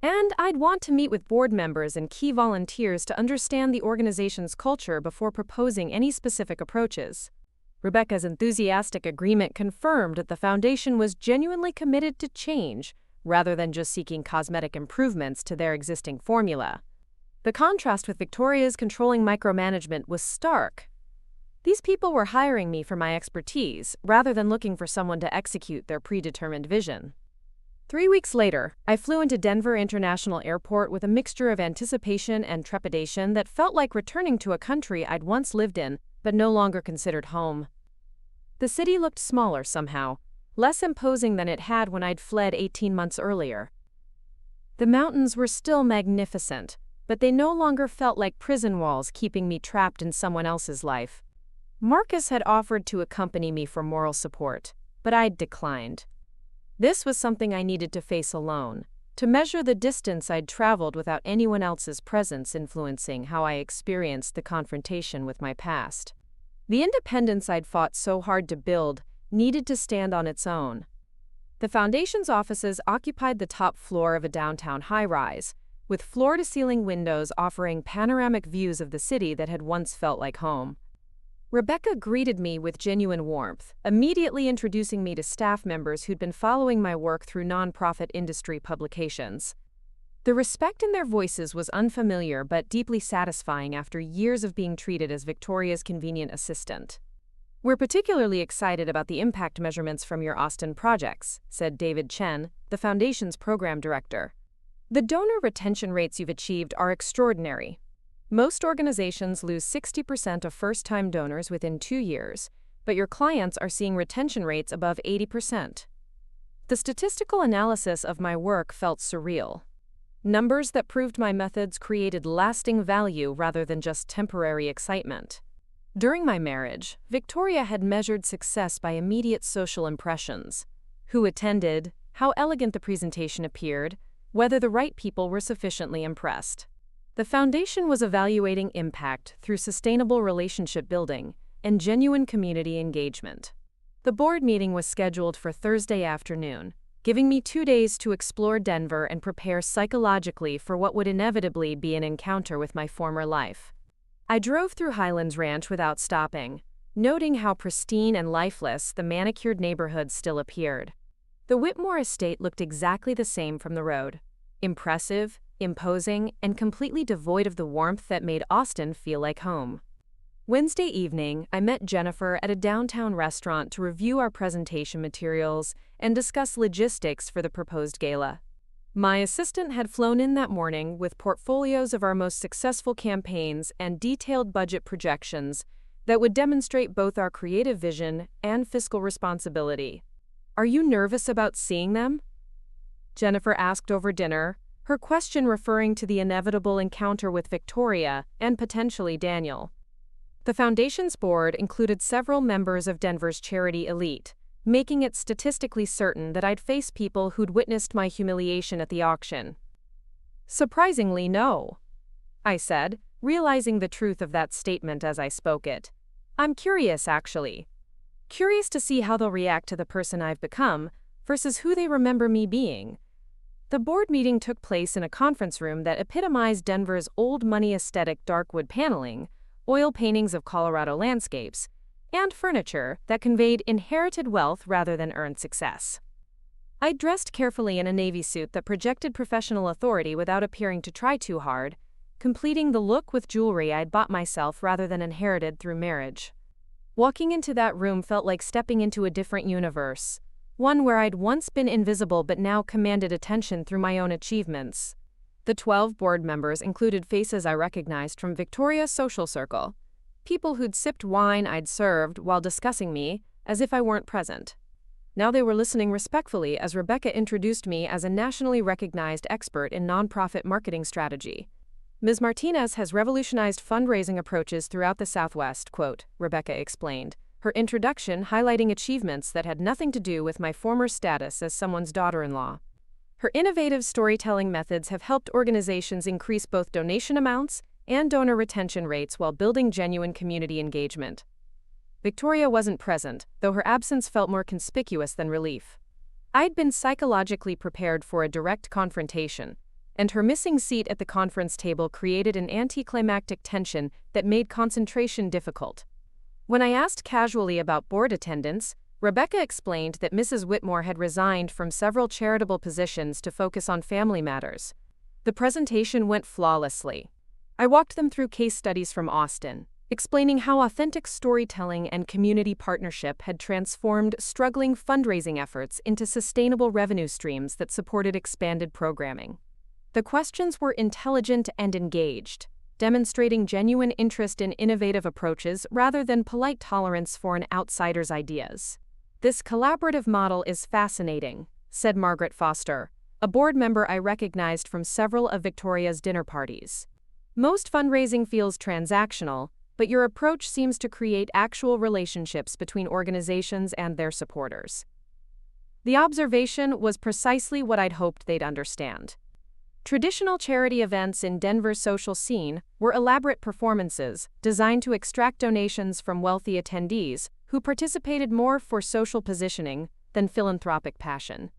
And I'd want to meet with board members and key volunteers to understand the organization's culture before proposing any specific approaches. Rebecca's enthusiastic agreement confirmed that the foundation was genuinely committed to change, rather than just seeking cosmetic improvements to their existing formula. The contrast with Victoria's controlling micromanagement was stark. These people were hiring me for my expertise, rather than looking for someone to execute their predetermined vision. 3 weeks later, I flew into Denver International Airport with a mixture of anticipation and trepidation that felt like returning to a country I'd once lived in, but no longer considered home. The city looked smaller somehow, less imposing than it had when I'd fled 18 months earlier. The mountains were still magnificent, but they no longer felt like prison walls keeping me trapped in someone else's life. Marcus had offered to accompany me for moral support, but I'd declined. This was something I needed to face alone, to measure the distance I'd traveled without anyone else's presence influencing how I experienced the confrontation with my past. The independence I'd fought so hard to build needed to stand on its own. The foundation's offices occupied the top floor of a downtown high-rise, with floor-to-ceiling windows offering panoramic views of the city that had once felt like home. Rebecca greeted me with genuine warmth, immediately introducing me to staff members who'd been following my work through nonprofit industry publications. The respect in their voices was unfamiliar but deeply satisfying after years of being treated as Victoria's convenient assistant. "We're particularly excited about the impact measurements from your Austin projects," said David Chen, the foundation's program director. "The donor retention rates you've achieved are extraordinary. Most organizations lose 60% of first-time donors within 2 years, but your clients are seeing retention rates above 80%. The statistical analysis of my work felt surreal. Numbers that proved my methods created lasting value rather than just temporary excitement. During my marriage, Victoria had measured success by immediate social impressions: who attended, how elegant the presentation appeared, whether the right people were sufficiently impressed. The foundation was evaluating impact through sustainable relationship building and genuine community engagement. The board meeting was scheduled for Thursday afternoon, giving me 2 days to explore Denver and prepare psychologically for what would inevitably be an encounter with my former life. I drove through Highlands Ranch without stopping, noting how pristine and lifeless the manicured neighborhood still appeared. The Whitmore estate looked exactly the same from the road: impressive, imposing, and completely devoid of the warmth that made Austin feel like home. Wednesday evening, I met Jennifer at a downtown restaurant to review our presentation materials and discuss logistics for the proposed gala. My assistant had flown in that morning with portfolios of our most successful campaigns and detailed budget projections that would demonstrate both our creative vision and fiscal responsibility. "Are you nervous about seeing them?" Jennifer asked over dinner, her question referring to the inevitable encounter with Victoria and potentially Daniel. The foundation's board included several members of Denver's charity elite, making it statistically certain that I'd face people who'd witnessed my humiliation at the auction. "Surprisingly, no," I said, realizing the truth of that statement as I spoke it. "I'm curious, actually. Curious to see how they'll react to the person I've become versus who they remember me being." The board meeting took place in a conference room that epitomized Denver's old money aesthetic dark wood paneling, oil paintings of Colorado landscapes, and furniture that conveyed inherited wealth rather than earned success. I dressed carefully in a navy suit that projected professional authority without appearing to try too hard, completing the look with jewelry I'd bought myself rather than inherited through marriage. Walking into that room felt like stepping into a different universe, one where I'd once been invisible but now commanded attention through my own achievements. The 12 board members included faces I recognized from Victoria's social circle, people who'd sipped wine I'd served while discussing me as if I weren't present. Now they were listening respectfully as Rebecca introduced me as a nationally recognized expert in nonprofit marketing strategy. Ms. Martinez has revolutionized fundraising approaches throughout the Southwest, quote, Rebecca explained, her introduction highlighting achievements that had nothing to do with my former status as someone's daughter-in-law. Her innovative storytelling methods have helped organizations increase both donation amounts and donor retention rates while building genuine community engagement. Victoria wasn't present, though her absence felt more conspicuous than relief. I'd been psychologically prepared for a direct confrontation, and her missing seat at the conference table created an anticlimactic tension that made concentration difficult. When I asked casually about board attendance, Rebecca explained that Mrs. Whitmore had resigned from several charitable positions to focus on family matters. The presentation went flawlessly. I walked them through case studies from Austin, explaining how authentic storytelling and community partnership had transformed struggling fundraising efforts into sustainable revenue streams that supported expanded programming. The questions were intelligent and engaged, demonstrating genuine interest in innovative approaches rather than polite tolerance for an outsider's ideas. This collaborative model is fascinating, said Margaret Foster, a board member I recognized from several of Victoria's dinner parties. Most fundraising feels transactional, but your approach seems to create actual relationships between organizations and their supporters. The observation was precisely what I'd hoped they'd understand. Traditional charity events in Denver's social scene were elaborate performances designed to extract donations from wealthy attendees who participated more for social positioning than philanthropic passion.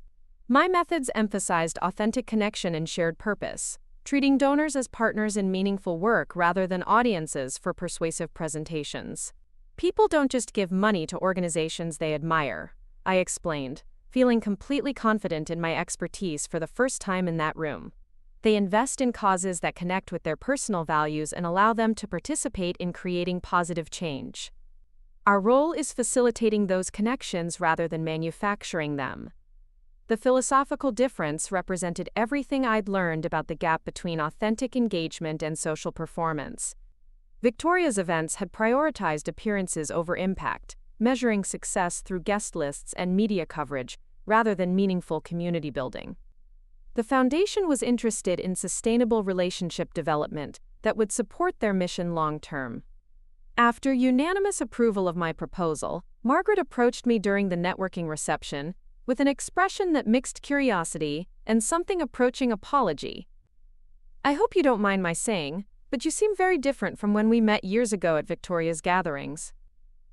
My methods emphasized authentic connection and shared purpose, treating donors as partners in meaningful work rather than audiences for persuasive presentations. People don't just give money to organizations they admire, I explained, feeling completely confident in my expertise for the first time in that room. They invest in causes that connect with their personal values and allow them to participate in creating positive change. Our role is facilitating those connections rather than manufacturing them. The philosophical difference represented everything I'd learned about the gap between authentic engagement and social performance. Victoria's events had prioritized appearances over impact, measuring success through guest lists and media coverage rather than meaningful community building. The foundation was interested in sustainable relationship development that would support their mission long-term. After unanimous approval of my proposal, Margaret approached me during the networking reception with an expression that mixed curiosity and something approaching apology. I hope you don't mind my saying, but you seem very different from when we met years ago at Victoria's gatherings.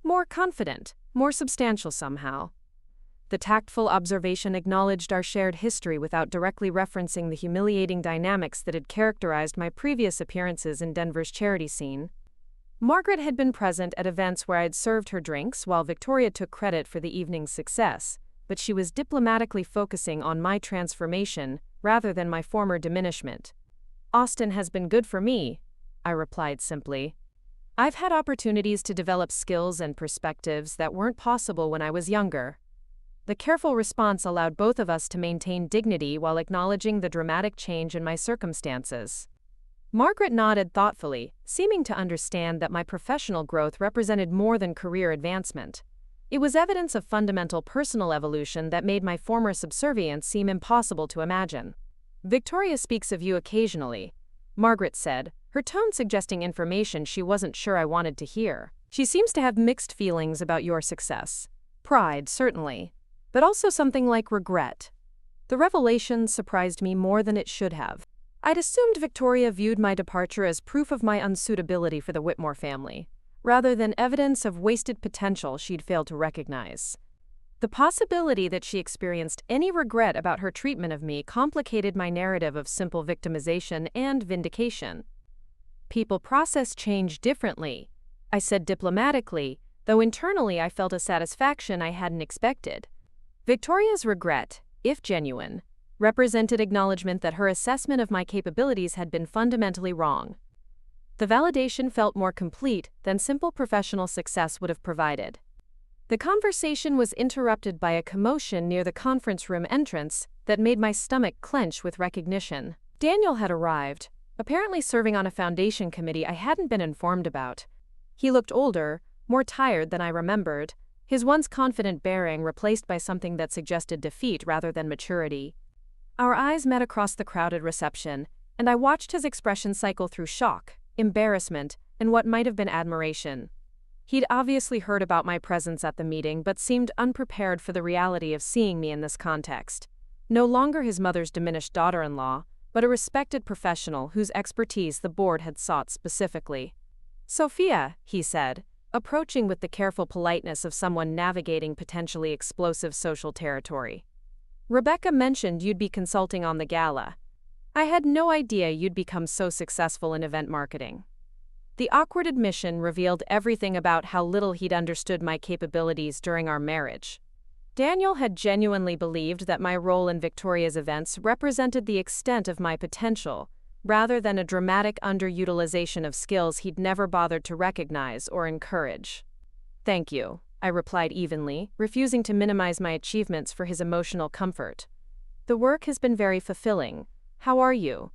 More confident, more substantial somehow. The tactful observation acknowledged our shared history without directly referencing the humiliating dynamics that had characterized my previous appearances in Denver's charity scene. Margaret had been present at events where I'd served her drinks while Victoria took credit for the evening's success, but she was diplomatically focusing on my transformation rather than my former diminishment. Austin has been good for me, I replied simply. I've had opportunities to develop skills and perspectives that weren't possible when I was younger. The careful response allowed both of us to maintain dignity while acknowledging the dramatic change in my circumstances. Margaret nodded thoughtfully, seeming to understand that my professional growth represented more than career advancement. It was evidence of fundamental personal evolution that made my former subservience seem impossible to imagine. Victoria speaks of you occasionally, Margaret said, her tone suggesting information she wasn't sure I wanted to hear. She seems to have mixed feelings about your success. Pride, certainly, but also something like regret. The revelation surprised me more than it should have. I'd assumed Victoria viewed my departure as proof of my unsuitability for the Whitmore family, rather than evidence of wasted potential she'd failed to recognize. The possibility that she experienced any regret about her treatment of me complicated my narrative of simple victimization and vindication. People process change differently, I said diplomatically, though internally I felt a satisfaction I hadn't expected. Victoria's regret, if genuine, represented acknowledgement that her assessment of my capabilities had been fundamentally wrong. The validation felt more complete than simple professional success would have provided. The conversation was interrupted by a commotion near the conference room entrance that made my stomach clench with recognition. Daniel had arrived, apparently serving on a foundation committee I hadn't been informed about. He looked older, more tired than I remembered, his once confident bearing replaced by something that suggested defeat rather than maturity. Our eyes met across the crowded reception, and I watched his expression cycle through shock, embarrassment, and what might have been admiration. He'd obviously heard about my presence at the meeting but seemed unprepared for the reality of seeing me in this context. No longer his mother's diminished daughter-in-law, but a respected professional whose expertise the board had sought specifically. "Sophia," he said, approaching with the careful politeness of someone navigating potentially explosive social territory. "Rebecca mentioned you'd be consulting on the gala. I had no idea you'd become so successful in event marketing." The awkward admission revealed everything about how little he'd understood my capabilities during our marriage. Daniel had genuinely believed that my role in Victoria's events represented the extent of my potential, rather than a dramatic underutilization of skills he'd never bothered to recognize or encourage. "Thank you," I replied evenly, refusing to minimize my achievements for his emotional comfort. "The work has been very fulfilling. How are you?"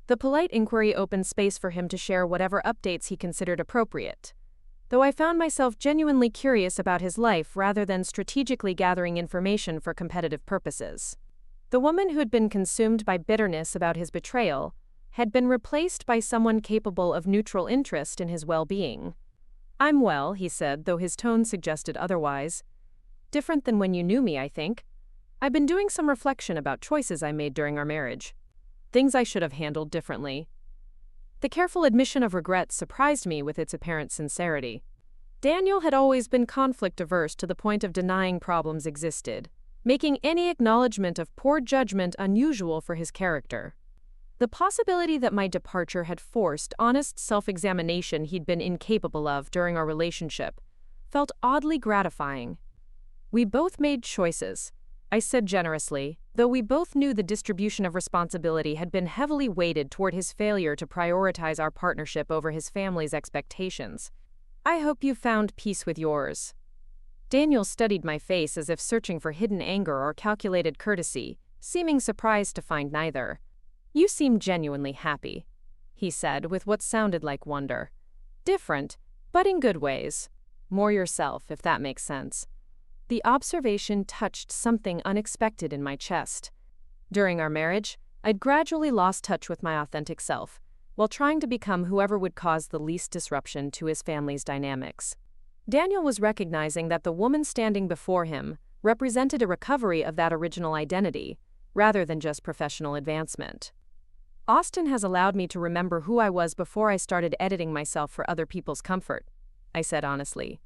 The polite inquiry opened space for him to share whatever updates he considered appropriate, though I found myself genuinely curious about his life rather than strategically gathering information for competitive purposes. The woman who had been consumed by bitterness about his betrayal had been replaced by someone capable of neutral interest in his well-being. "I'm well," he said, though his tone suggested otherwise. "Different than when you knew me, I think. I've been doing some reflection about choices I made during our marriage. Things I should have handled differently." The careful admission of regret surprised me with its apparent sincerity. Daniel had always been conflict-averse to the point of denying problems existed, making any acknowledgement of poor judgment unusual for his character. The possibility that my departure had forced honest self-examination he'd been incapable of during our relationship felt oddly gratifying. "We both made choices," I said generously, though we both knew the distribution of responsibility had been heavily weighted toward his failure to prioritize our partnership over his family's expectations. "I hope you found peace with yours." Daniel studied my face as if searching for hidden anger or calculated courtesy, seeming surprised to find neither. "You seem genuinely happy," he said with what sounded like wonder. "Different, but in good ways. More yourself, if that makes sense." The observation touched something unexpected in my chest. During our marriage, I'd gradually lost touch with my authentic self, while trying to become whoever would cause the least disruption to his family's dynamics. Daniel was recognizing that the woman standing before him represented a recovery of that original identity, rather than just professional advancement. "Austin has allowed me to remember who I was before I started editing myself for other people's comfort," I said honestly.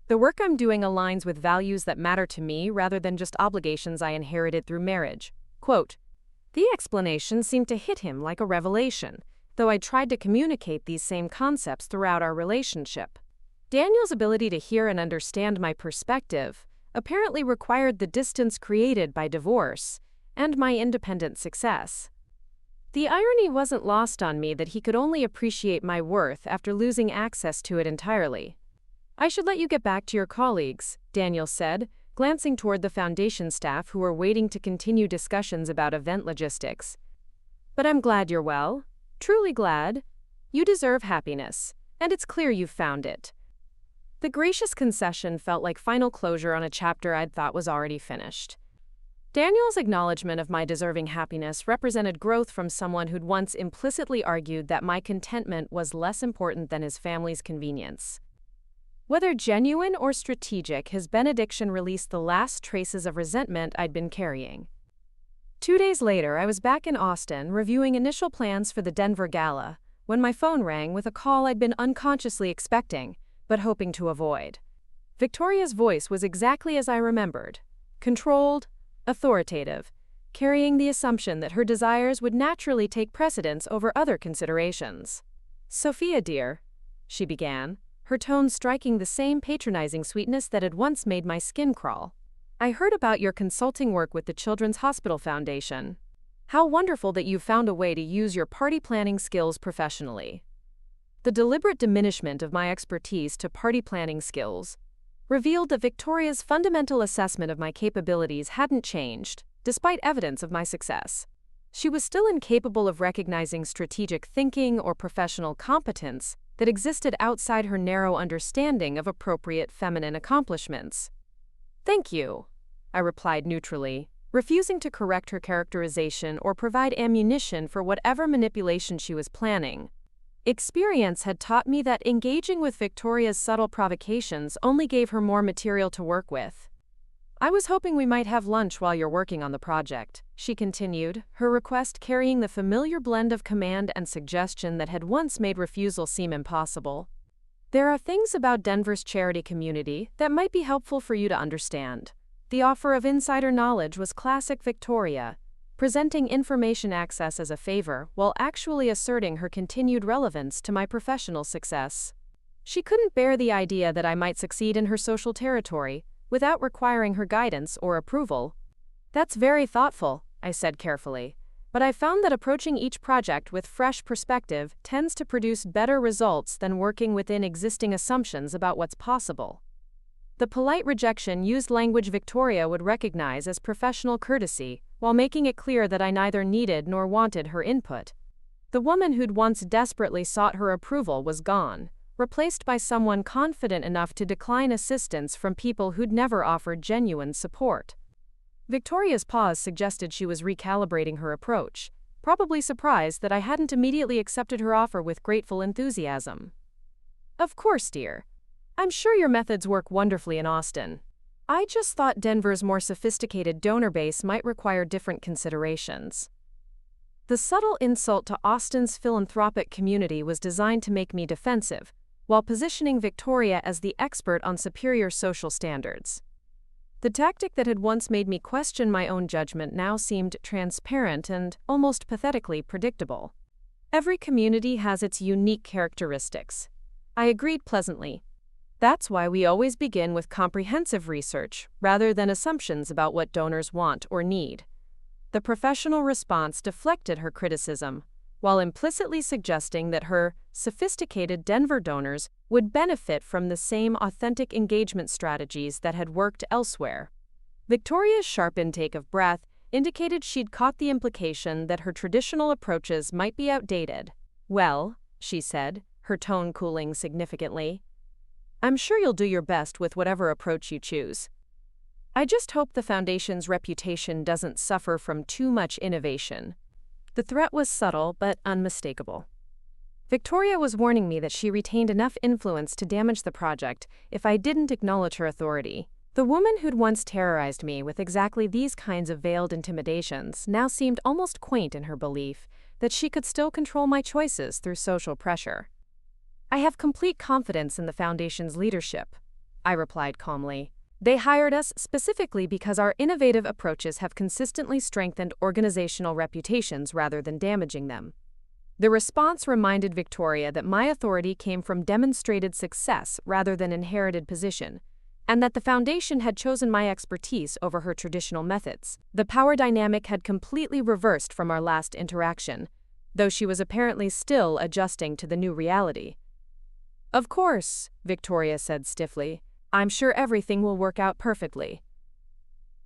"The work I'm doing aligns with values that matter to me rather than just obligations I inherited through marriage." Quote, the explanation seemed to hit him like a revelation, though I tried to communicate these same concepts throughout our relationship. Daniel's ability to hear and understand my perspective apparently required the distance created by divorce and my independent success. The irony wasn't lost on me that he could only appreciate my worth after losing access to it entirely. "I should let you get back to your colleagues," Daniel said, glancing toward the foundation staff who were waiting to continue discussions about event logistics. "But I'm glad you're well. Truly glad. You deserve happiness, and it's clear you've found it." The gracious concession felt like final closure on a chapter I'd thought was already finished. Daniel's acknowledgement of my deserving happiness represented growth from someone who'd once implicitly argued that my contentment was less important than his family's convenience. Whether genuine or strategic, his benediction released the last traces of resentment I'd been carrying. 2 days later, I was back in Austin reviewing initial plans for the Denver Gala, when my phone rang with a call I'd been unconsciously expecting, but hoping to avoid. Victoria's voice was exactly as I remembered, controlled, authoritative, carrying the assumption that her desires would naturally take precedence over other considerations. "Sophia, dear," she began, her tone striking the same patronizing sweetness that had once made my skin crawl. "I heard about your consulting work with the Children's Hospital Foundation. How wonderful that you've found a way to use your party planning skills professionally." The deliberate diminishment of my expertise to party planning skills revealed that Victoria's fundamental assessment of my capabilities hadn't changed, despite evidence of my success. She was still incapable of recognizing strategic thinking or professional competence that existed outside her narrow understanding of appropriate feminine accomplishments. Thank you, I replied neutrally, refusing to correct her characterization or provide ammunition for whatever manipulation she was planning. Experience had taught me that engaging with Victoria's subtle provocations only gave her more material to work with. I was hoping we might have lunch while you're working on the project, she continued, her request carrying the familiar blend of command and suggestion that had once made refusal seem impossible. There are things about Denver's charity community that might be helpful for you to understand. The offer of insider knowledge was classic Victoria, presenting information access as a favor while actually asserting her continued relevance to my professional success. She couldn't bear the idea that I might succeed in her social territory without requiring her guidance or approval. That's very thoughtful, I said carefully, but I've found that approaching each project with fresh perspective tends to produce better results than working within existing assumptions about what's possible. The polite rejection used language Victoria would recognize as professional courtesy, while making it clear that I neither needed nor wanted her input. The woman who'd once desperately sought her approval was gone, replaced by someone confident enough to decline assistance from people who'd never offered genuine support. Victoria's pause suggested she was recalibrating her approach, probably surprised that I hadn't immediately accepted her offer with grateful enthusiasm. Of course, dear. I'm sure your methods work wonderfully in Austin. I just thought Denver's more sophisticated donor base might require different considerations. The subtle insult to Austin's philanthropic community was designed to make me defensive, while positioning Victoria as the expert on superior social standards. The tactic that had once made me question my own judgment now seemed transparent and almost pathetically predictable. Every community has its unique characteristics. I agreed pleasantly. That's why we always begin with comprehensive research rather than assumptions about what donors want or need. The professional response deflected her criticism, while implicitly suggesting that her sophisticated Denver donors would benefit from the same authentic engagement strategies that had worked elsewhere. Victoria's sharp intake of breath indicated she'd caught the implication that her traditional approaches might be outdated. Well, she said, her tone cooling significantly, I'm sure you'll do your best with whatever approach you choose. I just hope the Foundation's reputation doesn't suffer from too much innovation. The threat was subtle but unmistakable. Victoria was warning me that she retained enough influence to damage the project if I didn't acknowledge her authority. The woman who'd once terrorized me with exactly these kinds of veiled intimidations now seemed almost quaint in her belief that she could still control my choices through social pressure. I have complete confidence in the Foundation's leadership, I replied calmly. They hired us specifically because our innovative approaches have consistently strengthened organizational reputations rather than damaging them. The response reminded Victoria that my authority came from demonstrated success rather than inherited position, and that the Foundation had chosen my expertise over her traditional methods. The power dynamic had completely reversed from our last interaction, though she was apparently still adjusting to the new reality. Of course, Victoria said stiffly. I'm sure everything will work out perfectly.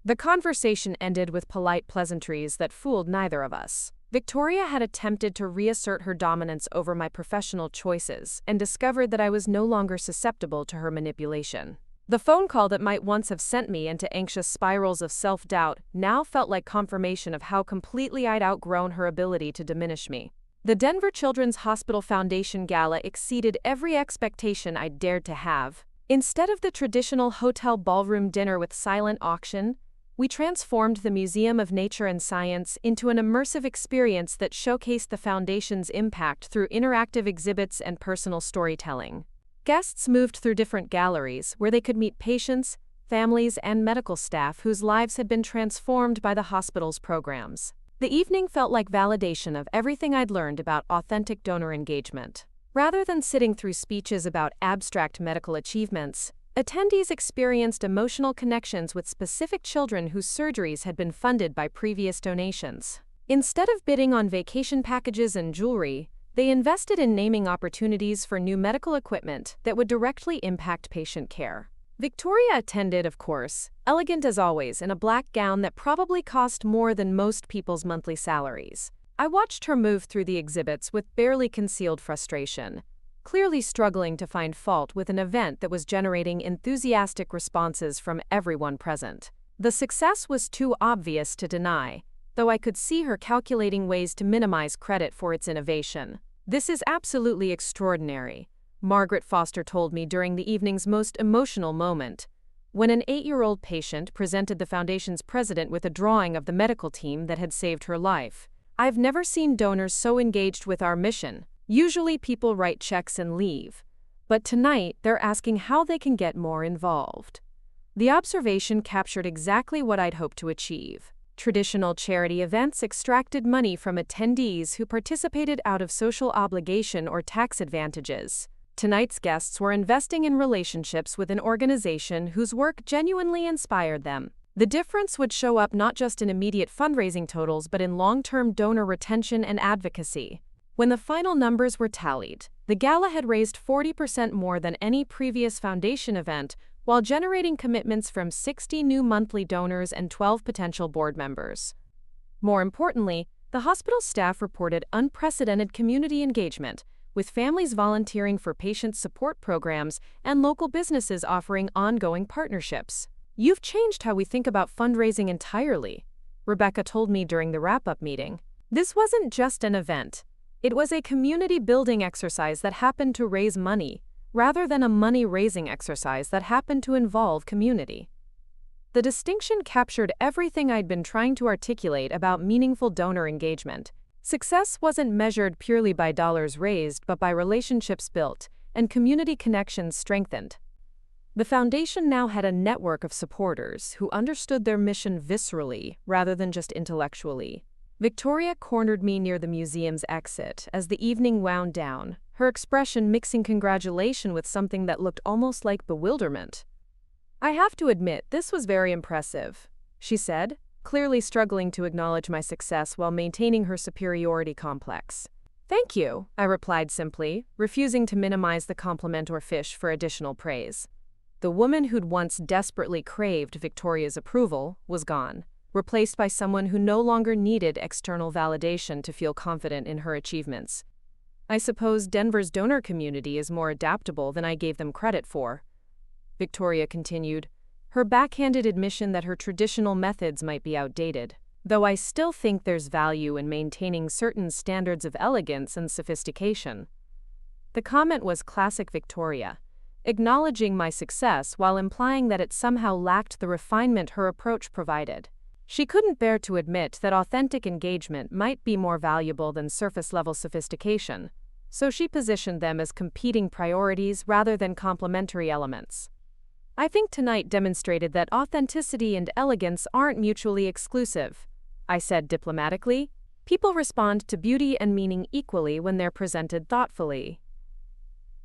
The conversation ended with polite pleasantries that fooled neither of us. Victoria had attempted to reassert her dominance over my professional choices and discovered that I was no longer susceptible to her manipulation. The phone call that might once have sent me into anxious spirals of self-doubt now felt like confirmation of how completely I'd outgrown her ability to diminish me. The Denver Children's Hospital Foundation Gala exceeded every expectation I'd dared to have. Instead of the traditional hotel ballroom dinner with silent auction, we transformed the Museum of Nature and Science into an immersive experience that showcased the Foundation's impact through interactive exhibits and personal storytelling. Guests moved through different galleries where they could meet patients, families, and medical staff whose lives had been transformed by the hospital's programs. The evening felt like validation of everything I'd learned about authentic donor engagement. Rather than sitting through speeches about abstract medical achievements, attendees experienced emotional connections with specific children whose surgeries had been funded by previous donations. Instead of bidding on vacation packages and jewelry, they invested in naming opportunities for new medical equipment that would directly impact patient care. Victoria attended, of course, elegant as always in a black gown that probably cost more than most people's monthly salaries. I watched her move through the exhibits with barely concealed frustration, clearly struggling to find fault with an event that was generating enthusiastic responses from everyone present. The success was too obvious to deny, though I could see her calculating ways to minimize credit for its innovation. "This is absolutely extraordinary," Margaret Foster told me during the evening's most emotional moment, when an 8-year-old patient presented the foundation's president with a drawing of the medical team that had saved her life. "I've never seen donors so engaged with our mission. Usually people write checks and leave, but tonight they're asking how they can get more involved." The observation captured exactly what I'd hoped to achieve. Traditional charity events extracted money from attendees who participated out of social obligation or tax advantages. Tonight's guests were investing in relationships with an organization whose work genuinely inspired them. The difference would show up not just in immediate fundraising totals but in long-term donor retention and advocacy. When the final numbers were tallied, the gala had raised 40% more than any previous foundation event, while generating commitments from 60 new monthly donors and 12 potential board members. More importantly, the hospital staff reported unprecedented community engagement, with families volunteering for patient support programs and local businesses offering ongoing partnerships. "You've changed how we think about fundraising entirely," Rebecca told me during the wrap-up meeting. "This wasn't just an event. It was a community-building exercise that happened to raise money, rather than a money-raising exercise that happened to involve community." The distinction captured everything I'd been trying to articulate about meaningful donor engagement. Success wasn't measured purely by dollars raised but by relationships built and community connections strengthened. The foundation now had a network of supporters who understood their mission viscerally rather than just intellectually. Victoria cornered me near the museum's exit as the evening wound down, her expression mixing congratulation with something that looked almost like bewilderment. "I have to admit, this was very impressive," she said, clearly struggling to acknowledge my success while maintaining her superiority complex. "Thank you," I replied simply, refusing to minimize the compliment or fish for additional praise. The woman who'd once desperately craved Victoria's approval was gone, replaced by someone who no longer needed external validation to feel confident in her achievements. "I suppose Denver's donor community is more adaptable than I gave them credit for," Victoria continued, her backhanded admission that her traditional methods might be outdated. "Though I still think there's value in maintaining certain standards of elegance and sophistication." The comment was classic Victoria, acknowledging my success while implying that it somehow lacked the refinement her approach provided. She couldn't bear to admit that authentic engagement might be more valuable than surface-level sophistication, so she positioned them as competing priorities rather than complementary elements. "I think tonight demonstrated that authenticity and elegance aren't mutually exclusive," I said diplomatically. "People respond to beauty and meaning equally when they're presented thoughtfully."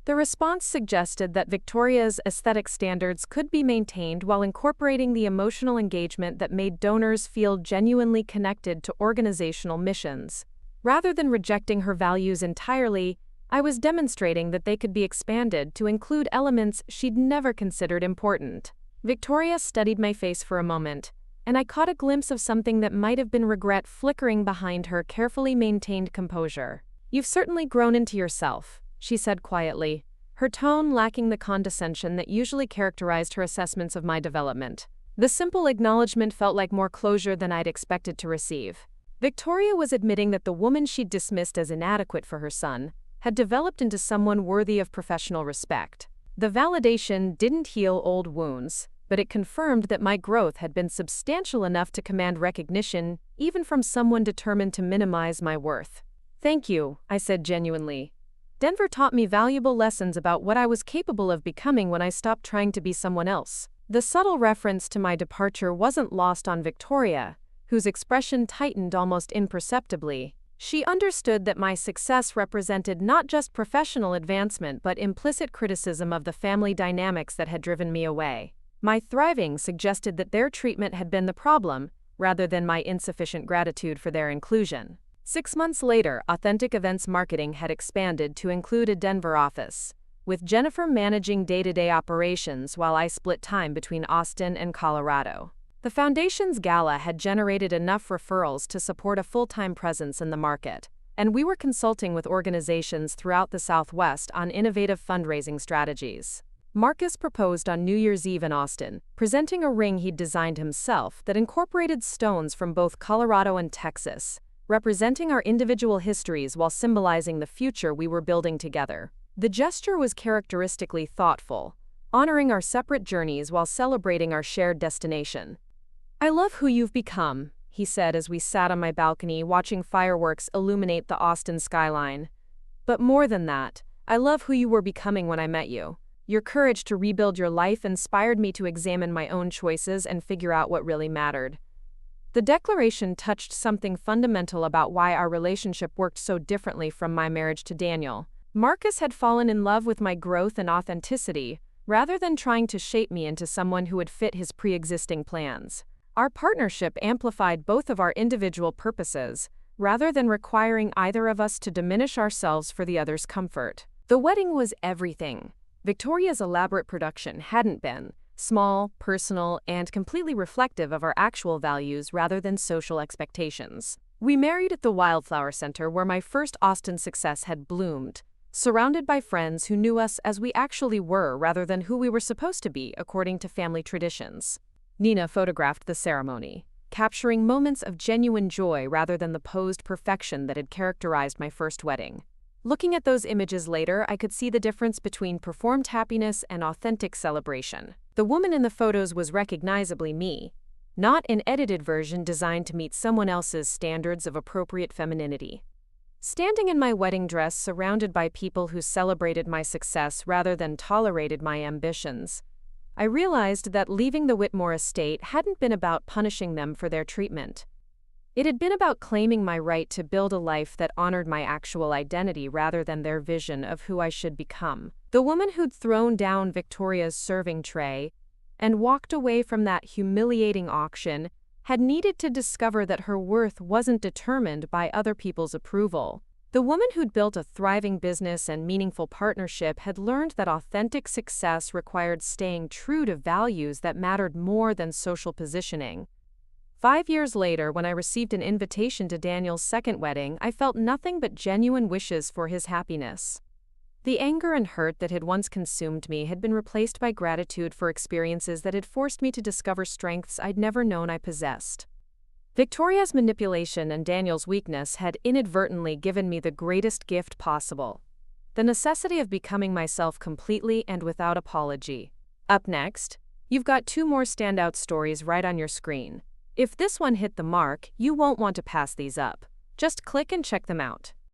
The response suggested that Victoria's aesthetic standards could be maintained while incorporating the emotional engagement that made donors feel genuinely connected to organizational missions. Rather than rejecting her values entirely, I was demonstrating that they could be expanded to include elements she'd never considered important. Victoria studied my face for a moment, and I caught a glimpse of something that might have been regret flickering behind her carefully maintained composure. "You've certainly grown into yourself," she said quietly, her tone lacking the condescension that usually characterized her assessments of my development. The simple acknowledgement felt like more closure than I'd expected to receive. Victoria was admitting that the woman she'd dismissed as inadequate for her son had developed into someone worthy of professional respect. The validation didn't heal old wounds, but it confirmed that my growth had been substantial enough to command recognition, even from someone determined to minimize my worth. "Thank you," I said genuinely. "Denver taught me valuable lessons about what I was capable of becoming when I stopped trying to be someone else." The subtle reference to my departure wasn't lost on Victoria, whose expression tightened almost imperceptibly. She understood that my success represented not just professional advancement but implicit criticism of the family dynamics that had driven me away. My thriving suggested that their treatment had been the problem, rather than my insufficient gratitude for their inclusion. 6 months later, Authentic Events Marketing had expanded to include a Denver office, with Jennifer managing day-to-day operations while I split time between Austin and Colorado. The foundation's gala had generated enough referrals to support a full-time presence in the market. and we were consulting with organizations throughout the Southwest on innovative fundraising strategies. Marcus proposed on New Year's Eve in Austin, presenting a ring he'd designed himself that incorporated stones from both Colorado and Texas, representing our individual histories while symbolizing the future we were building together. The gesture was characteristically thoughtful, honoring our separate journeys while celebrating our shared destination. "I love who you've become," he said as we sat on my balcony watching fireworks illuminate the Austin skyline. "But more than that, I love who you were becoming when I met you. Your courage to rebuild your life inspired me to examine my own choices and figure out what really mattered." The declaration touched something fundamental about why our relationship worked so differently from my marriage to Daniel. Marcus had fallen in love with my growth and authenticity, rather than trying to shape me into someone who would fit his pre-existing plans. Our partnership amplified both of our individual purposes, rather than requiring either of us to diminish ourselves for the other's comfort. The wedding was everything. Victoria's elaborate production hadn't been. Small, personal, and completely reflective of our actual values rather than social expectations. We married at the Wildflower Center where my first Austin success had bloomed, surrounded by friends who knew us as we actually were rather than who we were supposed to be according to family traditions. Nina photographed the ceremony, capturing moments of genuine joy rather than the posed perfection that had characterized my first wedding. Looking at those images later, I could see the difference between performed happiness and authentic celebration. The woman in the photos was recognizably me, not an edited version designed to meet someone else's standards of appropriate femininity. Standing in my wedding dress surrounded by people who celebrated my success rather than tolerated my ambitions, I realized that leaving the Whitmore estate hadn't been about punishing them for their treatment. It had been about claiming my right to build a life that honored my actual identity rather than their vision of who I should become. The woman who'd thrown down Victoria's serving tray and walked away from that humiliating auction had needed to discover that her worth wasn't determined by other people's approval. The woman who'd built a thriving business and meaningful partnership had learned that authentic success required staying true to values that mattered more than social positioning. 5 years later, when I received an invitation to Daniel's second wedding, I felt nothing but genuine wishes for his happiness. The anger and hurt that had once consumed me had been replaced by gratitude for experiences that had forced me to discover strengths I'd never known I possessed. Victoria's manipulation and Daniel's weakness had inadvertently given me the greatest gift possible: the necessity of becoming myself completely and without apology. Up next, you've got 2 more standout stories right on your screen. If this one hit the mark, you won't want to pass these up. Just click and check them out.